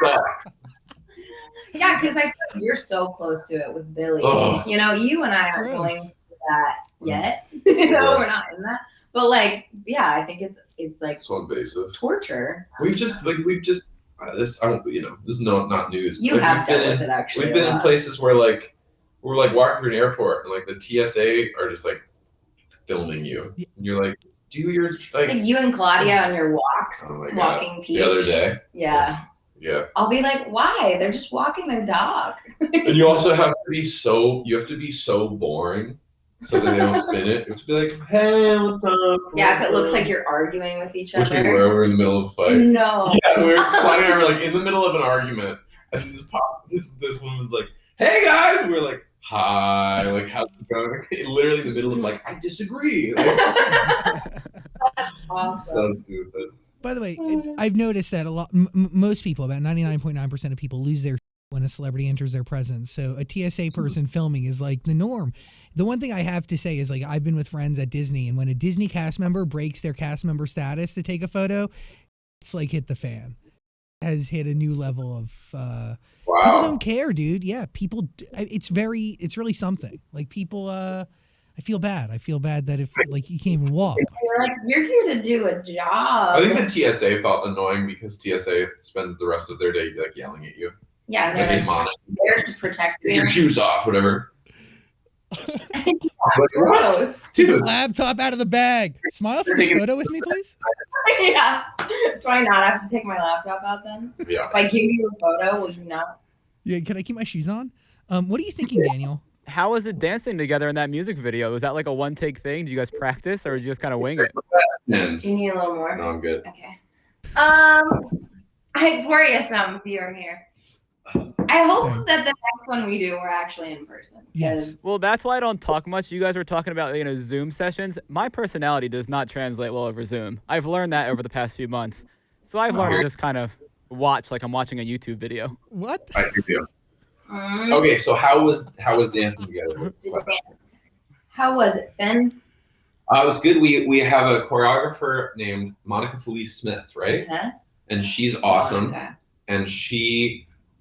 sucks. Yeah, because I feel like you're so close to it with Billy. Oh, you know, you and I aren't going to that yet. You know, we're not in that. But like, yeah, I think it's like so invasive torture. We've just this I don't, you know, this is not news. You have dealt with it actually. We've been in places where like we're like walking through an airport, and like the TSA are just like filming you, and you're like, do your Like you and Claudia on your walks, oh my God. walking Peach. The other day. Yeah. Yeah. I'll be like, why? They're just walking their dog. And you also have to be so boring so that they don't spin it. You have to be like, hey, what's up? Yeah, if it looks like you're arguing with each Which other. we were in the middle of a fight. No. Yeah, Claudia and I were like in the middle of an argument, and this woman's like, hey guys, and we're like, hi, like how's it going? Literally in the middle of like, I disagree. Like, That's awesome. so stupid. By the way, I've noticed that a lot, most people, about 99.9% of people, lose their when a celebrity enters their presence. So a TSA person filming is like the norm. The one thing I have to say is, like, I've been with friends at Disney, and when a Disney cast member breaks their cast member status to take a photo, it's like hit the fan. It has hit a new level of people don't care, dude. Yeah, people. It's really something. Like people. I feel bad. I feel bad that if like you can't even walk. You're like, you're here to do a job. I think the TSA felt annoying because TSA spends the rest of their day like yelling at you. Yeah, Like, they're like, there to protect take you. your shoes off, whatever. Gross. Take your Dude, laptop out of the bag. Smile for this photo with me, please. Yeah. Do I not have to take my laptop out then? yeah. If I give you a photo, will you not? Yeah, can I keep my shoes on? What are you thinking, Daniel? How was it dancing together in that music video? Was that like a one-take thing? Did you guys practice, or did you just kind of wing it? And Do you need a little more? no, I'm good. Okay. I pour you some if you're here. I hope Thanks. that the next one we do, we're actually in person. Yes. Well, that's why I don't talk much. You guys were talking about, Zoom sessions. My personality does not translate well over Zoom. I've learned that over the past few months. So I've learned to just kind of watch like I'm watching a YouTube video. What? I hear you. Okay, so how was dancing together? How was it, Ben? It was good. We have a choreographer named Monica Felice Smith, right? Huh? And she's awesome. Okay. And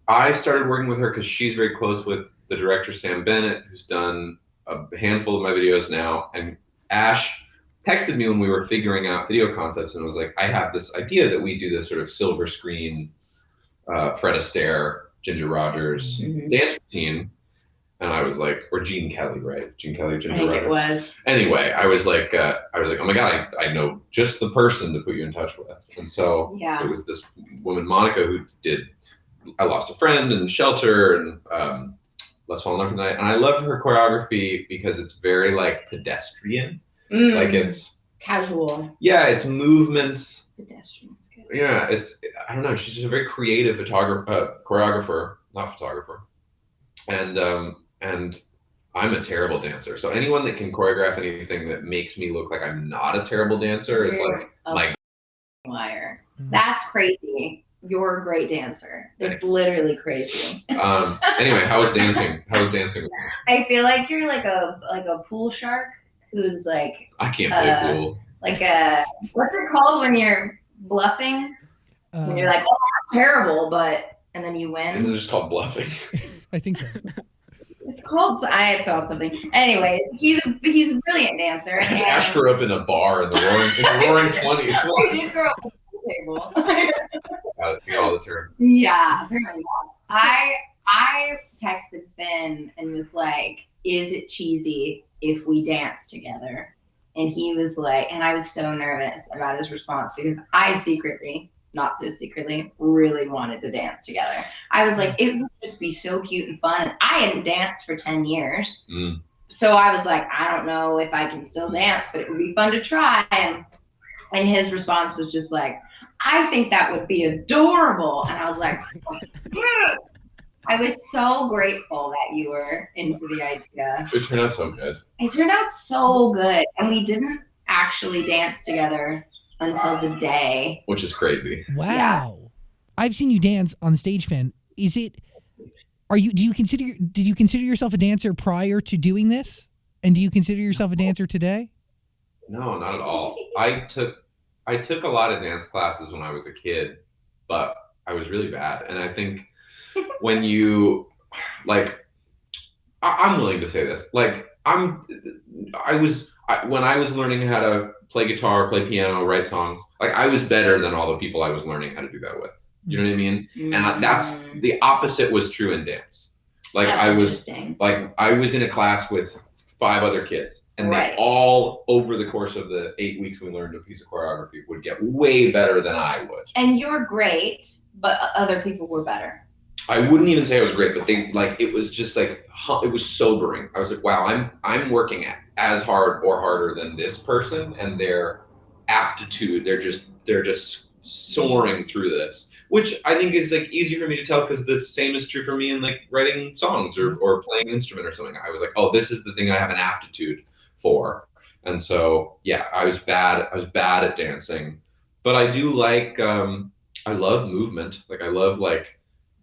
I started working with her because she's very close with the director Sam Bennett, who's done a handful of my videos now. And Ashe texted me when we were figuring out video concepts and was like, I have this idea that we do this sort of silver screen, Fred Astaire, Ginger Rogers dance routine. And I was like, or Gene Kelly, right? Gene Kelly, Ginger I think Rogers. it was. Anyway, I was like, oh my God, I know just the person to put you in touch with. And so Yeah. it was this woman, Monica, who did I Lost a Friend and Shelter and Let's Fall in Love Tonight. And I love her choreography because it's very like pedestrian. Like it's casual. Yeah, it's movements. Pedestrian is good. Yeah, I don't know. She's just a very creative choreographer, not photographer. And I'm a terrible dancer. So anyone that can choreograph anything that makes me look like I'm not a terrible dancer is like my liar. That's crazy. You're a great dancer. It's Thanks. literally crazy. Anyway, how was dancing? I feel like you're like a pool shark who's like I can't play pool. like a what's it called when you're bluffing? When you're like, oh, I'm terrible, and then you win. Isn't it just called bluffing? I think so. It's called. I had saw something. Anyways, he's a brilliant dancer. And Ash grew up in a bar in the roaring 20s. I did grow up at the table. Got it, all the terms. Yeah, apparently not. I texted Ben and was like, "Is it cheesy if we dance together?" And he was like, and I was so nervous about his response because I secretly, not so secretly, really wanted to dance together. I was like, it would just be so cute and fun. I hadn't danced for 10 years. So I was like, I don't know if I can still dance, but it would be fun to try. And his response was just like, I think that would be adorable. And I was like, yes. I was so grateful that you were into the idea. It turned out so good. It turned out so good. And we didn't actually dance together until the day. Which is crazy. Wow. Yeah. I've seen you dance on stage, Finn. Did you consider yourself a dancer prior to doing this? And do you consider yourself a dancer today? No, not at all. I took a lot of dance classes when I was a kid, but I was really bad. And I think when you I'm willing to say this, when I was learning how to play guitar, play piano, write songs, I was better than all the people I was learning how to do that with. You know what I mean? And that's the opposite was true in dance. Like That's interesting. I was in a class with 5 other kids, and they all, over the course of the 8 weeks we learned a piece of choreography, would get way better than I would. And you're great, but other people were better. I wouldn't even say I was great, but they like, it was just like, it was sobering. I was like, wow, I'm working as hard or harder than this person, and their aptitude, they're just soaring through this, which I think is like easy for me to tell, because the same is true for me in like writing songs or playing an instrument or something. I was like, oh, this is the thing I have an aptitude for. And so, yeah, I was bad at dancing, but I do like, I love movement. Like I love like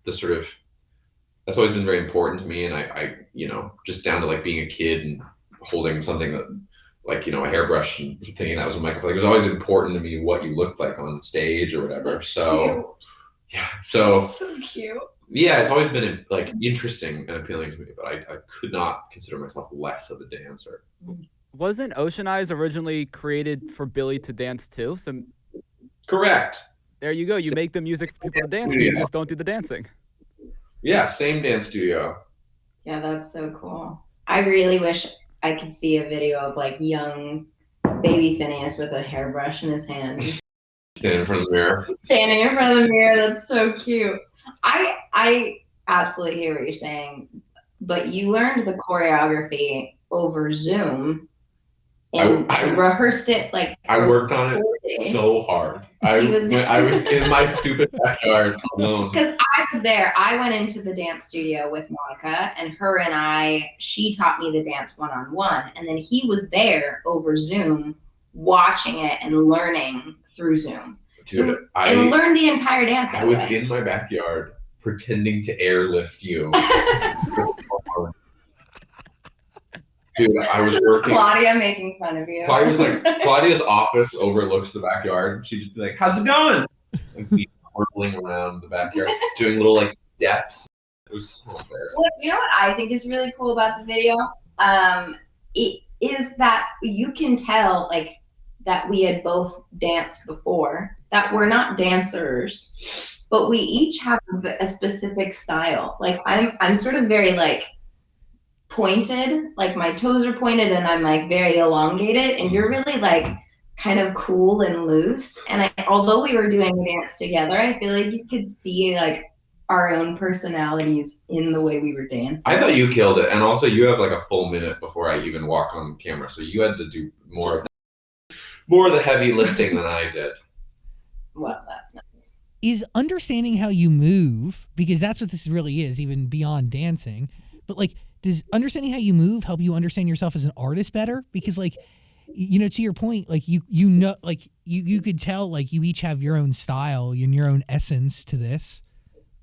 the sort of, that's always been very important to me. And I just down to like being a kid and holding something that, like, a hairbrush and thinking that was a microphone. It was always important to me what you looked like on stage or whatever. That's so cute. yeah, so That's so cute. Yeah, it's always been like interesting and appealing to me, but I could not consider myself less of a dancer. Wasn't Ocean Eyes originally created for Billy to dance too? So Correct. there you go. You make the music for people to dance to. You just don't do the dancing. Yeah, same dance studio. Yeah, that's so cool. I really wish I could see a video of like young baby Phineas with a hairbrush in his hand. Standing in front of the mirror. Standing in front of the mirror. That's so cute. I absolutely hear what you're saying, but you learned the choreography over Zoom and I rehearsed it like I worked on it so hard. I was in my stupid backyard alone. Because I was there. I went into the dance studio with Monica, and her and she taught me the dance one-on-one, and then he was there over Zoom watching it and learning through Zoom. Dude, and learned the entire dance that I was way. in my backyard pretending to airlift you. Dude, I was working. Claudia making fun of you. Claudia's office overlooks the backyard. She'd just be like, "How's it going?" And me whirling around the backyard, doing little like steps. It was so embarrassing. Well, you know what I think is really cool about the video? It is that you can tell like that we had both danced before, that we're not dancers, but we each have a specific style. Like I'm sort of very like pointed, like my toes are pointed and I'm like very elongated, and you're really like kind of cool and loose. And although we were doing the dance together, I feel like you could see like our own personalities in the way we were dancing. I thought you killed it, and also you have like a full minute before I even walk on camera, so you had to do more of the heavy lifting than I did. Well, that's nice. Is understanding how you move, because that's what this really is, even beyond dancing, but like, does understanding how you move help you understand yourself as an artist better? Because like, to your point, like you could tell like you each have your own style and your own essence to this.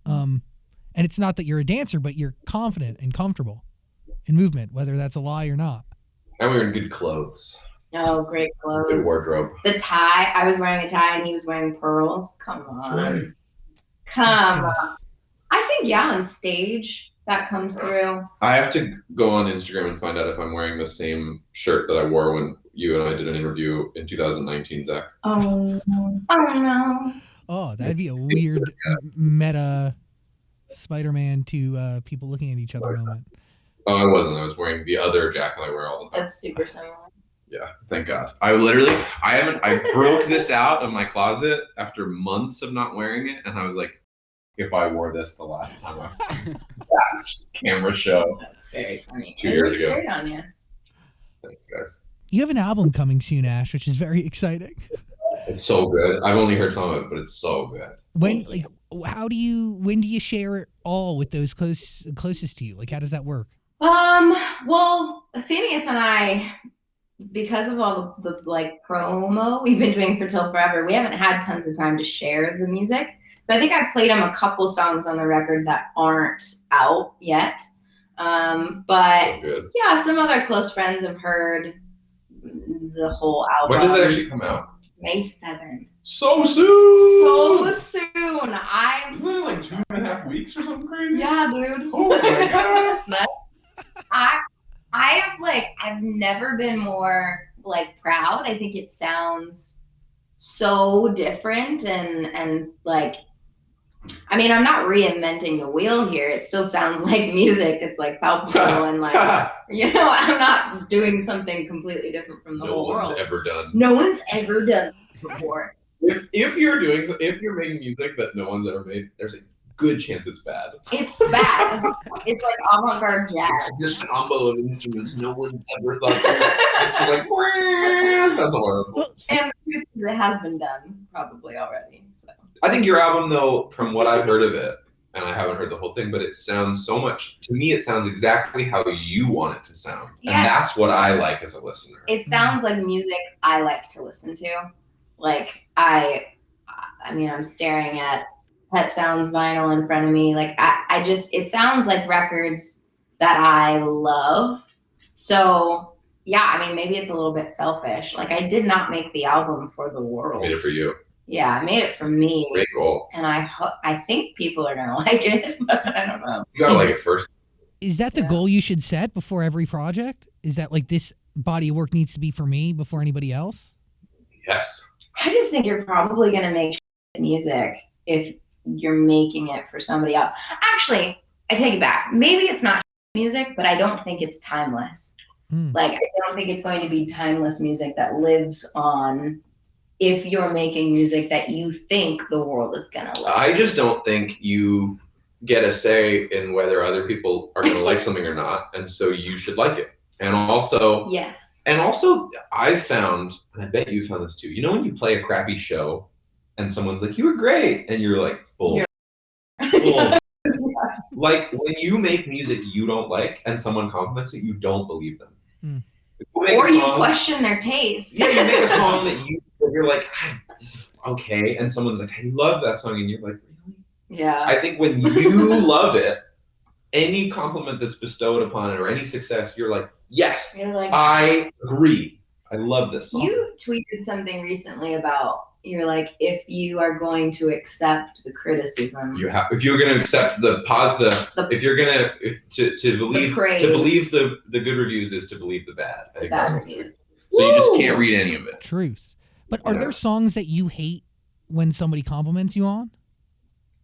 And it's not that you're a dancer, but you're confident and comfortable in movement, whether that's a lie or not. And we were in good clothes. Oh, great clothes. Good wardrobe. The tie, I was wearing a tie and he was wearing pearls. Come on. That's right. Come on. I think, on stage, that comes through. I have to go on Instagram and find out if I'm wearing the same shirt that I wore when you and I did an interview in 2019, Zach. Oh no. Oh, that'd be a weird meta Spider-Man to people looking at each other moment. Oh, I wasn't. I was wearing the other jacket I wear all the time. That's super similar. Yeah, thank God. I broke this out of my closet after months of not wearing it, and I was like, if I wore this the last time I was that camera show. That's very funny. 2 years ago. Great on you. Thanks, guys. You have an album coming soon, Ash, which is very exciting. It's so good. I've only heard some of it, but it's so good. When do you share it all with those closest to you? Like, how does that work? Well, Phineas and I, because of all the like promo we've been doing for Till Forever, we haven't had tons of time to share the music. So I think I played him a couple songs on the record that aren't out yet. But so good. Yeah, some other close friends have heard the whole album. When does it actually come out? May 7th. So soon! So soon! Isn't it like 2.5 weeks or something crazy? Yeah, dude. Oh my God! I've never been more like proud. I think it sounds so different and like I mean, I'm not reinventing the wheel here. It still sounds like music. It's like palpable and like, I'm not doing something completely different from the whole world. No one's ever done. No one's ever done before. If you're making music that no one's ever made, there's a good chance it's bad. It's bad. It's like avant-garde jazz. It's this combo of instruments no one's ever thought to. It's just like, wah, sounds horrible. And it has been done probably already. So I think your album, though, from what I've heard of it, and I haven't heard the whole thing, but it sounds so much, to me, it sounds exactly how you want it to sound. Yes. And that's what I like as a listener. It sounds like music I like to listen to. Like, I mean, I'm staring at Pet Sounds vinyl in front of me. Like, I just, it sounds like records that I love. So, yeah, I mean, maybe it's a little bit selfish. Like, I did not make the album for the world. I made it for you. Yeah, I made it for me. Great goal. And I think people are going to like it, but I don't know. You gotta like it first. Is that the goal you should set before every project? Is that like this body of work needs to be for me before anybody else? Yes. I just think you're probably going to make music if you're making it for somebody else. Actually, I take it back. Maybe it's not music, but I don't think it's timeless. Like, I don't think it's going to be timeless music that lives on if you're making music that you think the world is going to like. I just don't think you get a say in whether other people are going to like something or not, and so you should like it. And also, yes. And also, I've found, and I bet you found this too, you know when you play a crappy show and someone's like, you were great, and you're like, bull. Like, when you make music you don't like and someone compliments it, you don't believe them. Or you question their taste. Yeah, you make a song that you're like, this is okay, and someone's like, I love that song, and you're like, really? Yeah. I think when you love it, any compliment that's bestowed upon it or any success, you're like, yes, You're like, I agree. I love this song. You tweeted something recently about, you're like, if you are going to accept the criticism, You have, if you're going to accept the positive, if you're going to believe the good reviews is to believe the bad. I think bad that's reviews. so you just can't read any of it. Truth. But are there songs that you hate when somebody compliments you on?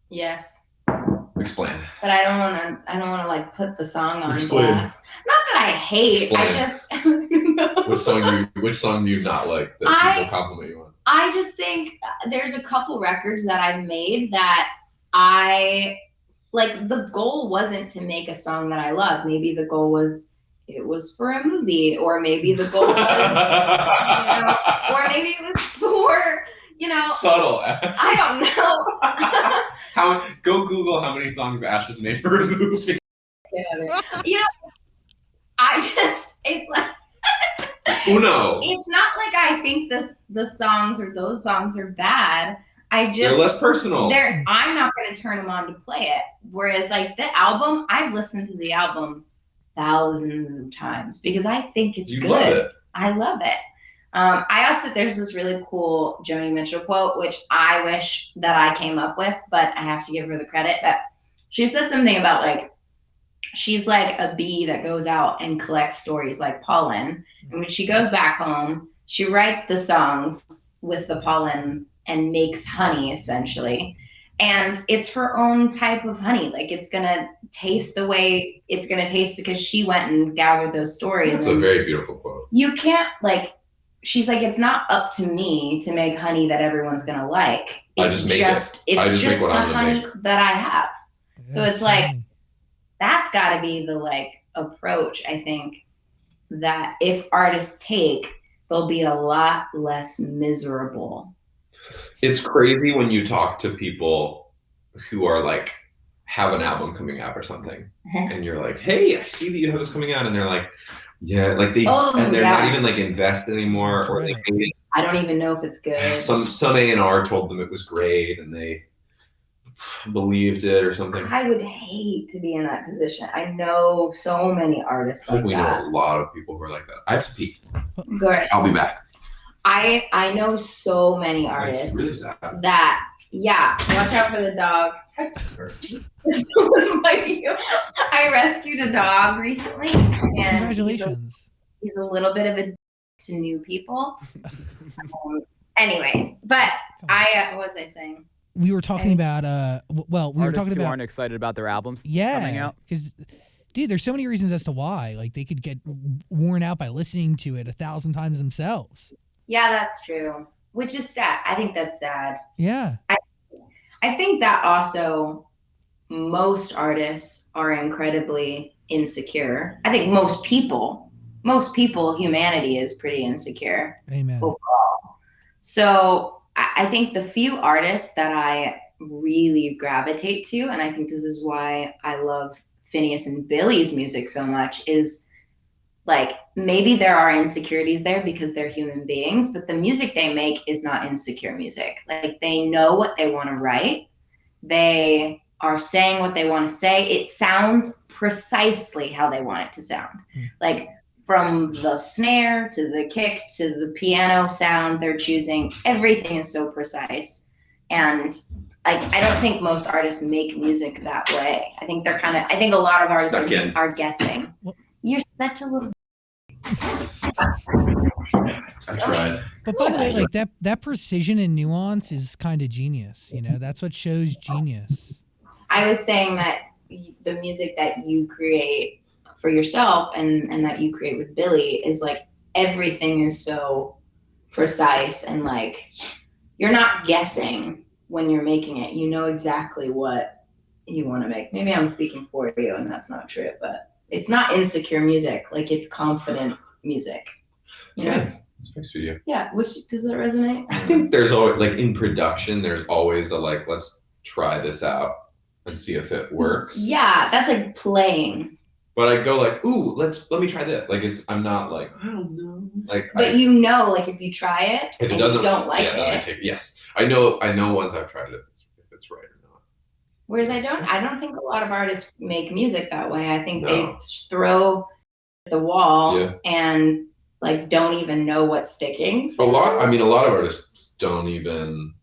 Yes. Explain. But I don't want to like put the song on Explain. blast. Not that I hate. Explain. I just Which song do you not like that people compliment you on? I just think there's a couple records that I've made that I like. The goal wasn't to make a song that I love. Maybe the goal was it was for a movie, or maybe the goal was, or maybe it was for, subtle. I don't know. Go Google how many songs Ashe has made for a movie. It's like Uno. It's not like I think the songs or those songs are bad. They're less personal. I'm not going to turn them on to play it. Whereas like the album, I've listened to the album thousands of times because I think it's good. Love it. I love it. I also, there's this really cool Joni Mitchell quote, which I wish that I came up with, but I have to give her the credit. But she said something about like, she's like a bee that goes out and collects stories like pollen. And when she goes back home, she writes the songs with the pollen and makes honey essentially. And it's her own type of honey. Like it's going to taste the way it's going to taste because she went and gathered those stories. That's a very beautiful quote. You can't she's like, it's not up to me to make honey that everyone's going to like. It's just the honey that I have. Yeah, so it's like, that's got to be the approach, I think, that if artists take, they'll be a lot less miserable. It's crazy when you talk to people who are have an album coming out or something, and you're like, hey, I see that you have this coming out, and they're like, yeah, and they're not even invest anymore, or I don't even know if it's good. Some A&R told them it was great, and they believed it or something. I would hate to be in that position. I know so many artists like that. We know a lot of people who are like that. I have to pee. Go ahead. I'll be back. I know so many artists that, watch out for the dog. I rescued a dog recently, and congratulations. He's a little bit of a to new people. Anyways, but what was I saying? we were talking about we were Artists talking who about aren't excited about their albums coming out. because dude, there's so many reasons as to why. Like they could get worn out by listening to it 1,000 times themselves. Yeah, that's true. Which is sad. I think that's sad. Yeah. I think that also most artists are incredibly insecure. I think most people, humanity is pretty insecure. Amen. Overall. So I think the few artists that I really gravitate to, and I think this is why I love Finneas and Billy's music so much, is like maybe there are insecurities there because they're human beings, but the music they make is not insecure music. Like they know what they want to write. They are saying what they want to say. It sounds precisely how they want it to sound. Like from the snare to the kick to the piano sound they're choosing, everything is so precise. And I don't think most artists make music that way. I think they're I think a lot of artists are guessing. You're such a little. I tried. But by the way, like that precision and nuance is kind of genius. You know, that's what shows genius. I was saying that the music that you create for yourself and that you create with Billy is like everything is so precise and like you're not guessing when you're making it. You know exactly what you want to make. Maybe I'm speaking for you and that's not true, but it's not insecure music. Like it's confident music. You know? It's nice for you. Yeah. Which does that resonate? I think there's always like in production, there's always a like, let's try this out and see if it works. Yeah, that's like playing. But I go like, ooh, let me try that. Like I'm not like, I don't know. Like but you know, like if you try it if and it doesn't, you don't like yes. I know once I've tried it if it's right or not. Whereas I don't think a lot of artists make music that way. I think No. they throw at the wall Yeah. and like don't even know what's sticking. A lot of artists don't even,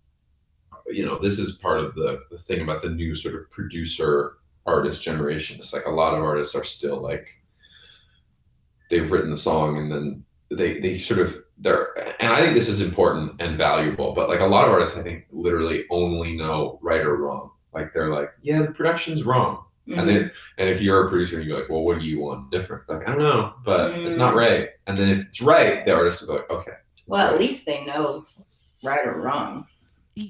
this is part of the thing about the new sort of producer artist generation. It's like a lot of artists are still like, they've written the song and then they sort of, and I think this is important and valuable, but like a lot of artists, I think literally only know right or wrong. Like they're like, yeah, the production's wrong. Mm-hmm. And if you're a producer and you're like, well, what do you want different? Like, I don't know, but it's not right. And then if it's right, the artist will go like, okay. Well, right. at least they know right or wrong.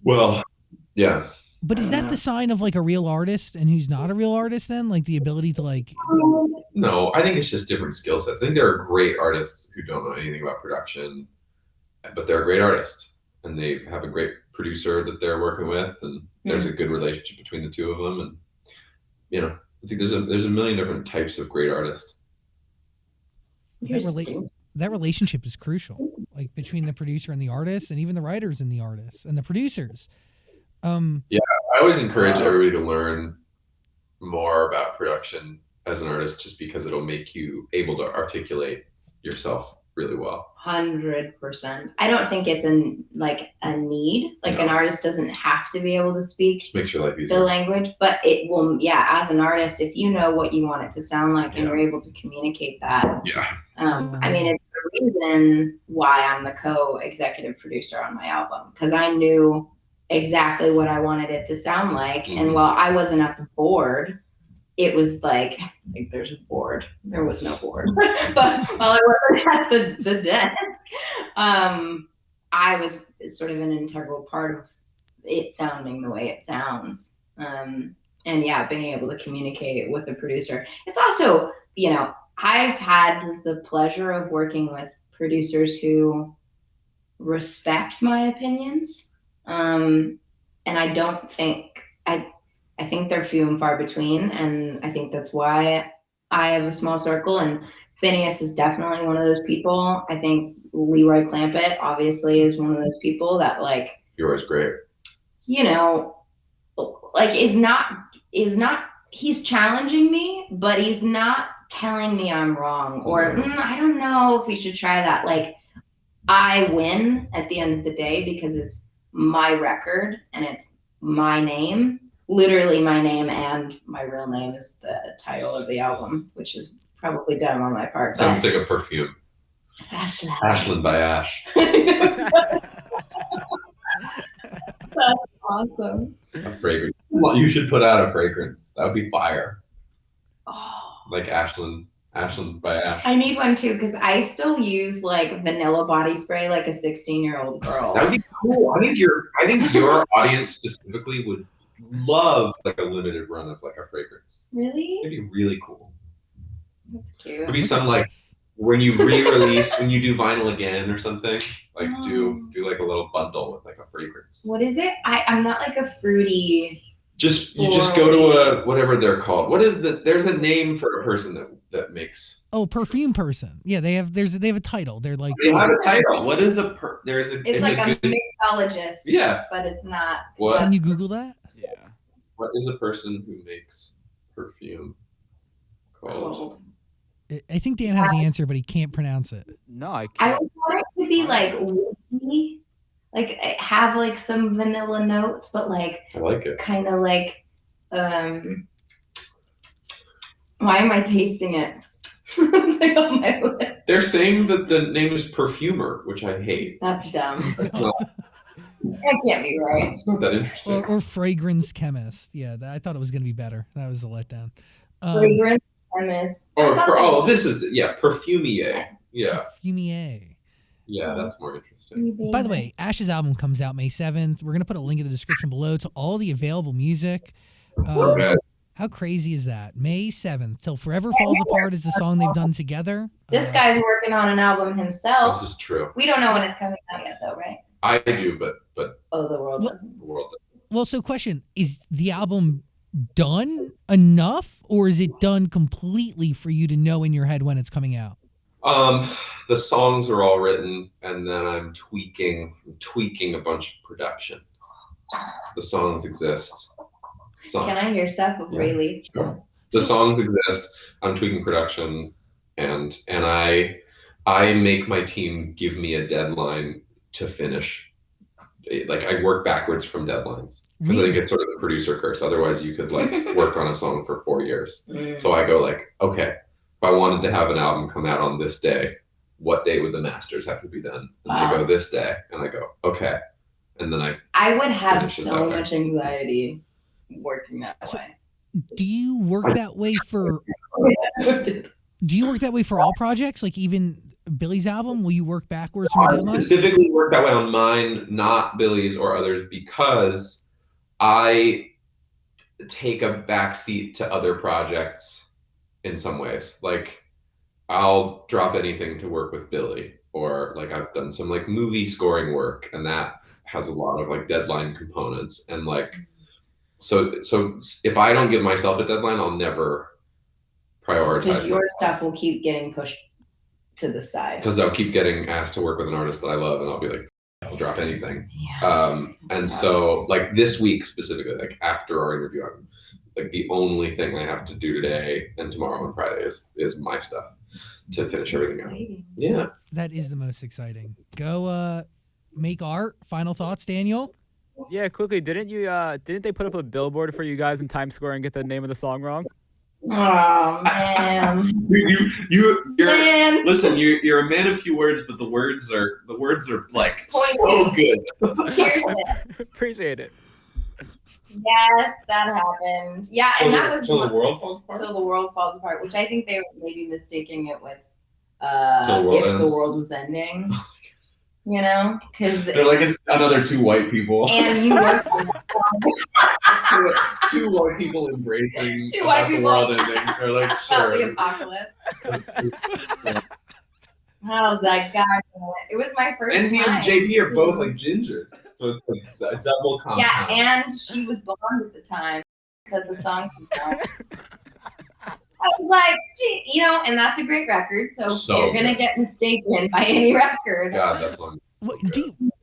Well, yeah. But is that the sign of like a real artist and who's not a real artist then? Like the ability to like. No, I think it's just different skill sets. I think there are great artists who don't know anything about production, but they're a great artist and they have a great producer that they're working with and there's a good relationship between the two of them. And, I think there's a million different types of great artists. That relationship is crucial, like between the producer and the artist and even the writers and the artists and the producers. Yeah, I always encourage everybody to learn more about production as an artist just because it'll make you able to articulate yourself really well. 100%. I don't think it's a need. Like an artist doesn't have to be able to speak just makes your life easier. The language, but it will, as an artist, if you know what you want it to sound like and you're able to communicate that. Yeah. It's the reason why I'm the co-executive producer on my album, because I knew exactly what I wanted it to sound like. Mm-hmm. And while I wasn't at the board, it was like there's a board. There was no board. But while I wasn't at the desk, I was sort of an integral part of it sounding the way it sounds. And being able to communicate with the producer. It's also, I've had the pleasure of working with producers who respect my opinions. And I don't think I think they're few and far between, and I think that's why I have a small circle. And Finneas is definitely one of those people. I think Leroy Clampett obviously is one of those people that like. Leroy's great. He's challenging me, but he's not telling me I'm wrong or I don't know if we should try that. Like I win at the end of the day because it's my record and it's my name. Literally my name and my real name is the title of the album, which is probably dumb on my part. Sounds like a perfume. Ashland by Ashe. That's awesome. A fragrance. Well, you should put out a fragrance. That would be fire. Oh, Like Ashland by Ash. I need one too because I still use like vanilla body spray like a 16-year-old girl. That would be cool. I think your audience specifically would love like a limited run of like a fragrance. Really? It'd be really cool. That's cute. It'd be some like when you re-release, when you do vinyl again or something, like do like a little bundle with like a fragrance. What is it? I'm not like a fruity. You just go to a whatever they're called. What is there's a name for a person that makes. Oh, perfume person. Yeah, they have a title. They're like They have a title. What is It's like a mixologist. Yeah. But it's not. What? Can you Google that? Yeah. What is a person who makes perfume called? I think Dan has the answer, but he can't pronounce it. No, I I can't. would want it to be like woodsy, like have like some vanilla notes, but like I like it. kind of like why am I tasting it? It's like on my lip. They're saying that the name is perfumer, which I hate. That's dumb. No, That can't be right. it's not that interesting. Or fragrance chemist. Yeah, I thought it was going to be better. That was a letdown. Fragrance chemist. I thought that was This is perfumier. Yeah, Fumier. yeah, that's more interesting. By the way, Ash's album comes out May 7th. We're going to put a link in the description below to all the available music. So good. How crazy is that? May 7th. Till Forever Falls Apart is the song they've done together. This guy's working on an album himself. This is true. We don't know when it's coming out yet, though, right? I do, but Oh, the world Well- doesn't. the world. Well, so question, is the album done enough or is it done completely for you to know in your head when it's coming out? The songs are all written, and then I'm tweaking a bunch of production. The songs exist. Can I hear stuff of Ray Lee? Sure. The songs exist. I'm tweaking production, and I make my team give me a deadline to finish. Like I work backwards from deadlines because I think it's sort of the producer curse. Otherwise, you could like work on a song for 4 years. So I go like, okay, if I wanted to have an album come out on this day, what day would the masters have to be done? And they go this day, and I go okay, and then I would have Finish it so that way. much anxiety working that way. Do you work that way for all projects? Like even Billy's album, will you work backwards from your I deadline? specifically work that way on mine, not Billy's or others, because I take a backseat to other projects in some ways. Like I'll drop anything to work with Billy, or like I've done some like movie scoring work, and that has a lot of like deadline components. And like so if I don't give myself a deadline, I'll never prioritize Because your stuff will keep getting pushed to the side. because I'll keep getting asked to work with an artist that I love, and I'll be like, I'll drop anything. Yeah. And so like this week specifically, like after our interview, I'm like the only thing I have to do today and tomorrow and Friday is my stuff to finish everything out. Exciting. Yeah. That is the most exciting. Go make art. Final thoughts, Daniel? Yeah, quickly, didn't they put up a billboard for you guys in Times Square and get the name of the song wrong? Oh man. You're Man. listen, you're a man of few words, but the words are like so good. Here's it. Appreciate it. Yes, that happened. Yeah, and that was Till the world falls apart. Till the World Falls Apart, which I think they were maybe mistaking it with Till the World If Ends. the World Was Ending. You know? Because They're like it's another two white people. and you work on two white people embracing Two white about the people. world ending. They're like, about the sure. apocalypse. How's that guy doing? It was my first And me time. and JP are both like gingers, so it's like a double compound. Yeah, and she was blonde at the time because the song came out. I was like, gee, you know, and that's a great record. So, So you're gonna good. get mistaken by any record. God, that song. What,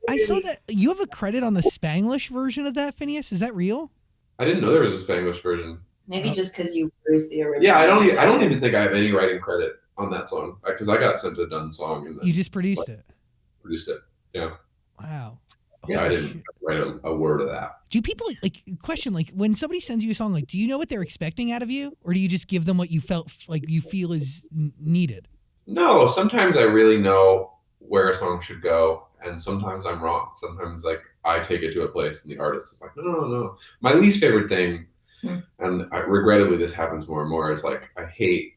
I saw that you have a credit on the Spanglish version of that, Phineas. Is that real? I didn't know there was a Spanglish version. Maybe just because you produced the original. Yeah, I don't even think I have any writing credit on that song because I got sent a done song and then You just produced it. produced it. Yeah, Wow. yeah, I Holy didn't shit. write a word of that. Do people like question like when somebody sends you a song, like do you know what they're expecting out of you, or do you just give them what you felt like you feel is needed? No, sometimes I really know where a song should go, and sometimes I'm wrong. Sometimes like I take it to a place and the artist is like, no. My least favorite thing, and regrettably this happens more and more, is like I hate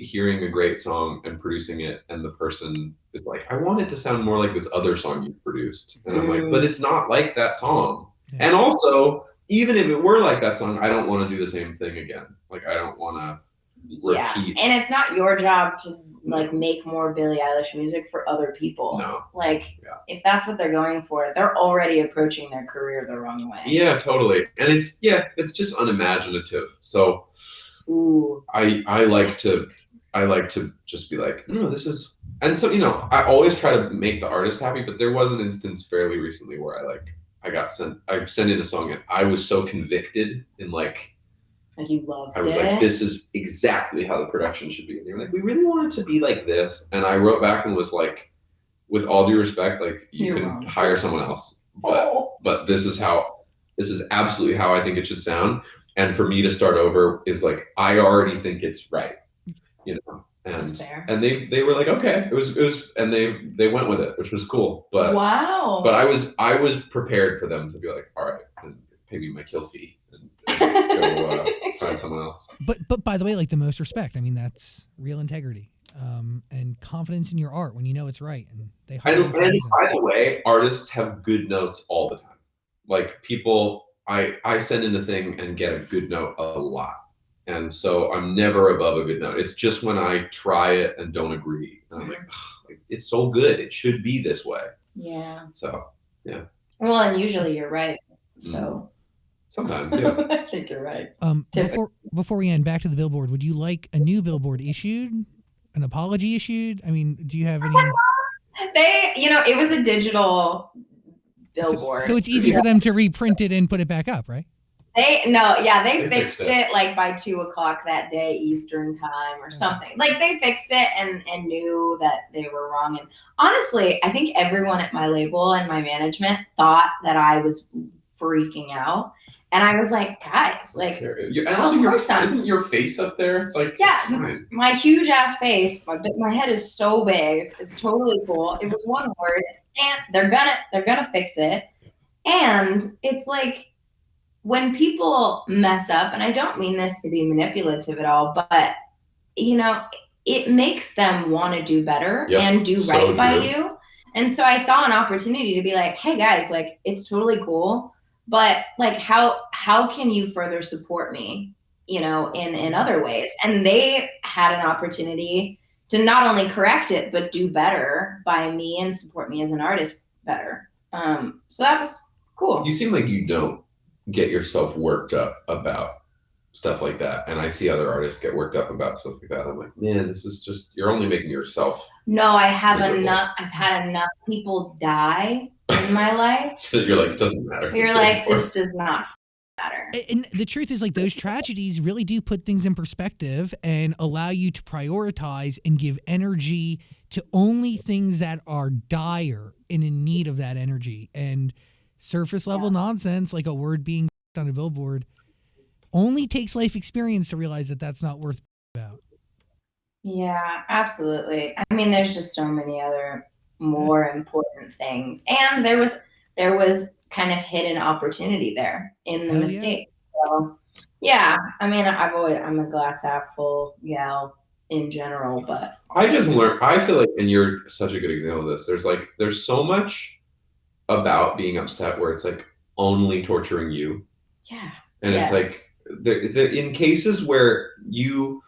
hearing a great song and producing it, and the person is like, I want it to sound more like this other song you produced, and I'm like, but it's not like that song. Yeah. And also, even if it were like that song, I don't want to do the same thing again. Like I don't want to repeat. And it's not your job to like make more Billie Eilish music for other people. No. Like if that's what they're going for, they're already approaching their career the wrong way. Yeah, totally. And it's just unimaginative. So I like to just be like, no, this is, and so I always try to make the artist happy, but there was an instance fairly recently where I sent in a song and I was so convicted in like you loved it. I was like, this is exactly how the production should be. And they were like, we really want it to be like this. And I wrote back and was like, with all due respect, like you can hire someone else. But this is absolutely how I think it should sound. And for me to start over is like, I already think it's right. And that's fair. And they were like, okay, it was and they went with it, which was cool. But wow. But I was prepared for them to be like, all right, and pay me my kill fee and go find someone else. But by the way, like the most respect. I mean, that's real integrity and confidence in your art when you know it's right. And they and by the way, artists have good notes all the time. Like people, I send in a thing and get a good note a lot. And so I'm never above a good note. It's just when I try it and don't agree. And I'm like, it's so good. It should be this way. Yeah. So, yeah. Well, and usually you're right. So sometimes, yeah. I think you're right. Before we end, back to the Billboard, would you like a new Billboard issued? An apology issued? I mean, do you have any? It was a digital billboard. So it's easy for them to reprint it and put it back up, right? They fixed it like by 2:00 that day Eastern time or something. Like they fixed it and knew that they were wrong. And honestly, I think everyone at my label and my management thought that I was freaking out. And I was like, guys, like, isn't your face up there? It's like, yeah, it's fine. My huge ass face, my head is so big. It's totally cool. It was one word, and they're gonna fix it. And it's like, when people mess up, and I don't mean this to be manipulative at all, but it makes them want to do better and do right by you. And so I saw an opportunity to be like, hey guys, like it's totally cool, but like how can you further support me, in other ways? And they had an opportunity to not only correct it, but do better by me and support me as an artist better. So that was cool. You seem like you don't get yourself worked up about stuff like that, and I see other artists get worked up about stuff like that. I'm like, man, this is just, you're only making yourself I've miserable. had enough people die in my life. You're like, it doesn't matter. You're like, this does not matter. And the truth is, like, those tragedies really do put things in perspective and allow you to prioritize and give energy to only things that are dire and in need of that energy. And surface level nonsense, like a word being on a billboard, only takes life experience to realize that that's not worth about. Yeah, absolutely. I mean, there's just so many other more important things, and there was kind of hidden opportunity there in the mistake. Yeah. So yeah, I mean, I'm a glass half full gal in general, but I just learned. I feel like, and you're such a good example of this. There's so much about being upset where it's like only torturing you. Yeah. And it's like in cases where you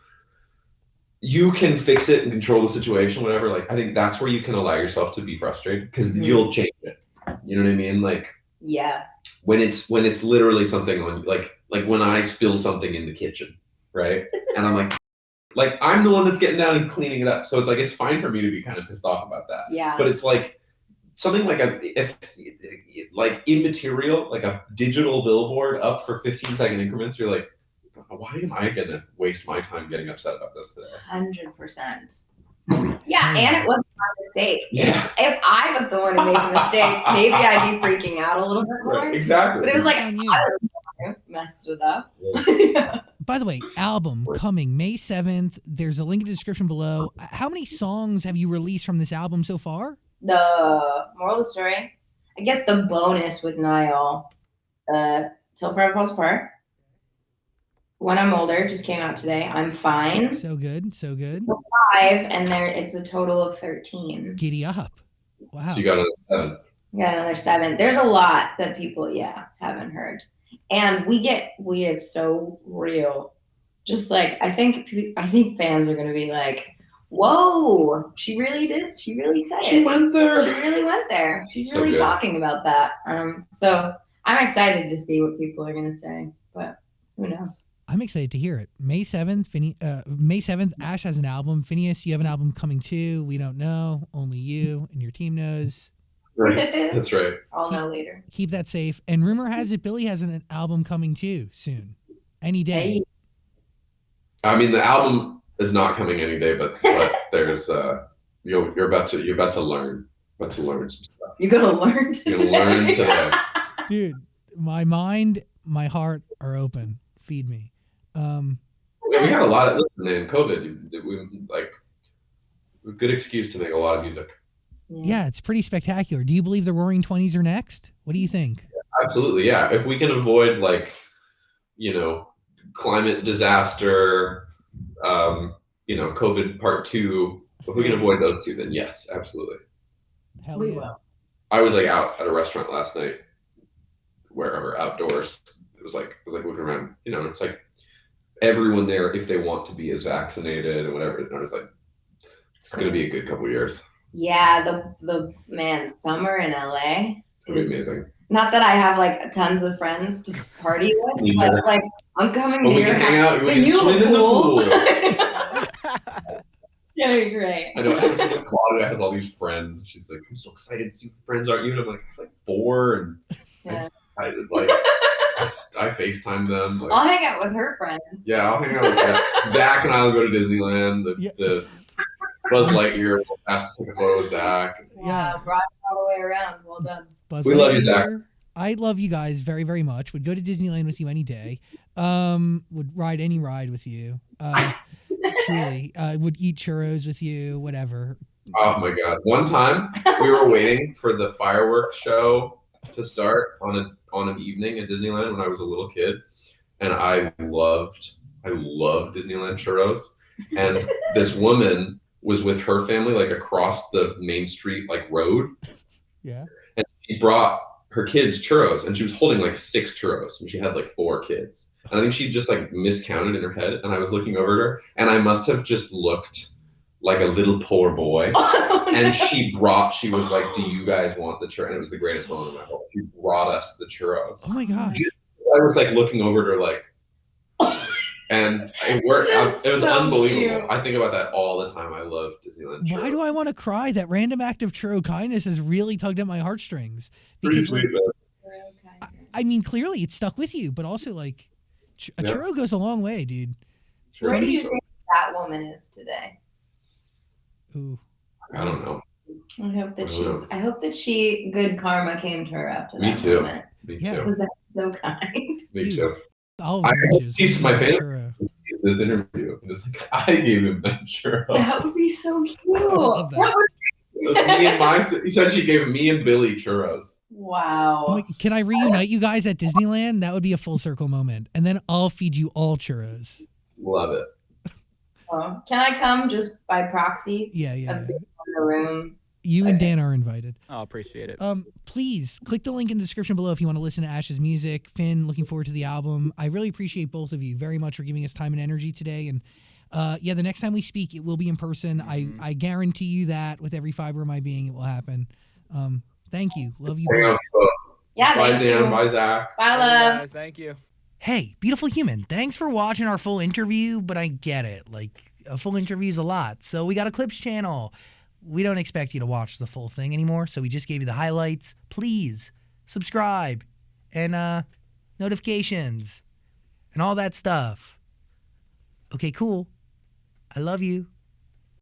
can fix it and control the situation, whatever, like I think that's where you can allow yourself to be frustrated because you'll change it. You know what I mean? Like when it's literally something on like when I spill something in the kitchen, right? And I'm like I'm the one that's getting down and cleaning it up. So it's like it's fine for me to be kind of pissed off about that. Yeah. But it's like something like immaterial, like a digital billboard up for 15-second increments, you're like, why am I gonna waste my time getting upset about this today? 100%. Yeah, and it wasn't my mistake. Yeah. If I was the one who made the mistake, maybe I'd be freaking out a little bit more. Right, exactly. But it was like, I messed it up. Yeah. By the way, album coming May 7th. There's a link in the description below. How many songs have you released from this album so far? the moral of the story, I guess the bonus with Niall, Till Forever Falls Apart. When I'm Older just came out today. I'm Fine. So good. 5, and it's a total of 13. Giddy up. Wow. So you got another 7. We got another 7. There's a lot that people, haven't heard. And we get so real. Just like, I think fans are going to be like, whoa, she really did. She really said it. She went there. She really went there. She's So really good. talking about that. So I'm excited to see what people are going to say, but who knows? I'm excited to hear it. May 7th, Ashe has an album. Phineas, you have an album coming too. We don't know. Only you and your team knows. Right. That's right. I'll know later. Keep that safe. And rumor has it Billy has an album coming too soon. Any day. Hey. I mean, the album is not coming any day, but there's you're about to learn some stuff. You're gonna learn. You're gonna learn today. Dude, my mind, my heart are open. Feed me. We had a lot of man. COVID, a good excuse to make a lot of music. Yeah, it's pretty spectacular. Do you believe the Roaring 20s are next? What do you think? Absolutely, yeah. If we can avoid climate disaster, COVID part 2, if we can avoid those 2, then yes, absolutely. Hell We yeah. will. I was out at a restaurant last night, wherever, outdoors. It was looking around, it's like everyone there, if they want to be as vaccinated and whatever, and I was like, it's going to be a good couple of years. Yeah, the summer in LA It's going to is be amazing. not that I have tons of friends to party with, but I'm coming But to we your can hang house. out. We But can you swim have a in the pool. Yeah, it'd be great. I know Claudia has all these friends. And she's like, I'm so excited to see what friends are you. And I'm like, I have 4, and I'm Yeah. excited. I FaceTime them. I'll hang out with her friends. Yeah, I'll hang out with Zach. Zach and I will go to Disneyland. The Buzz Lightyear will ask to take a photo with Zach. Wow, brought it all the way around. Well done. Buzz We love you, Zach. Lightyear. I love you guys very, very much. Would go to Disneyland with you any day. Would ride any ride with you. Truly. Would eat churros with you, whatever. Oh my God. One time we were waiting for the fireworks show to start on an evening at Disneyland when I was a little kid. And I loved Disneyland churros. And this woman was with her family across the Main Street road. Yeah. And she brought her kids churros, and she was holding 6 churros, and she had 4 kids. And I think she just miscounted in her head, and I was looking over at her, and I must have just looked like a little poor boy. And she was like, do you guys want the churros? And it was the greatest moment of my whole life. She brought us the churros. Oh my gosh. I was looking over at her and it worked. It was so unbelievable. cute. I think about that all the time. I love Disneyland churros. Why do I want to cry? That random act of churro kindness has really tugged at my heartstrings. Pretty Because, sweet, man. I mean, clearly it stuck with you, but also a churro goes a long way, dude. Where do you think that woman is today? Ooh. I don't know. I hope that good karma came to her after Me that too. moment. Me Yeah. too. Because that's so kind. Me Dude. too. All I ranges. he's my favorite. Churro. This interview, and it's I gave him that churro. That would be so cute. love that. was It was me and he said she gave me and Billy churros. wow. I'm like, can I reunite you guys at Disneyland? That would be a full circle moment. And then I'll feed you all churros. Love it. Can I come just by proxy? Yeah. In the room. You and Dan are invited. I'll appreciate it. Please click the link in the description below if you want to listen to Ash's music. Finn, looking forward to the album. I really appreciate both of you very much for giving us time and energy today. And the next time we speak, it will be in person. I guarantee you that with every fiber of my being, it will happen. Thank you. Love you both. Yeah, Bye, thank Dan. you. Bye, Zach. Bye, Hey, love. guys, thank you. Hey, beautiful human. Thanks for watching our full interview, but I get it. A full interview is a lot. So we got a clips channel. We don't expect you to watch the full thing anymore, so we just gave you the highlights. Please subscribe and notifications and all that stuff. Okay, cool. I love you.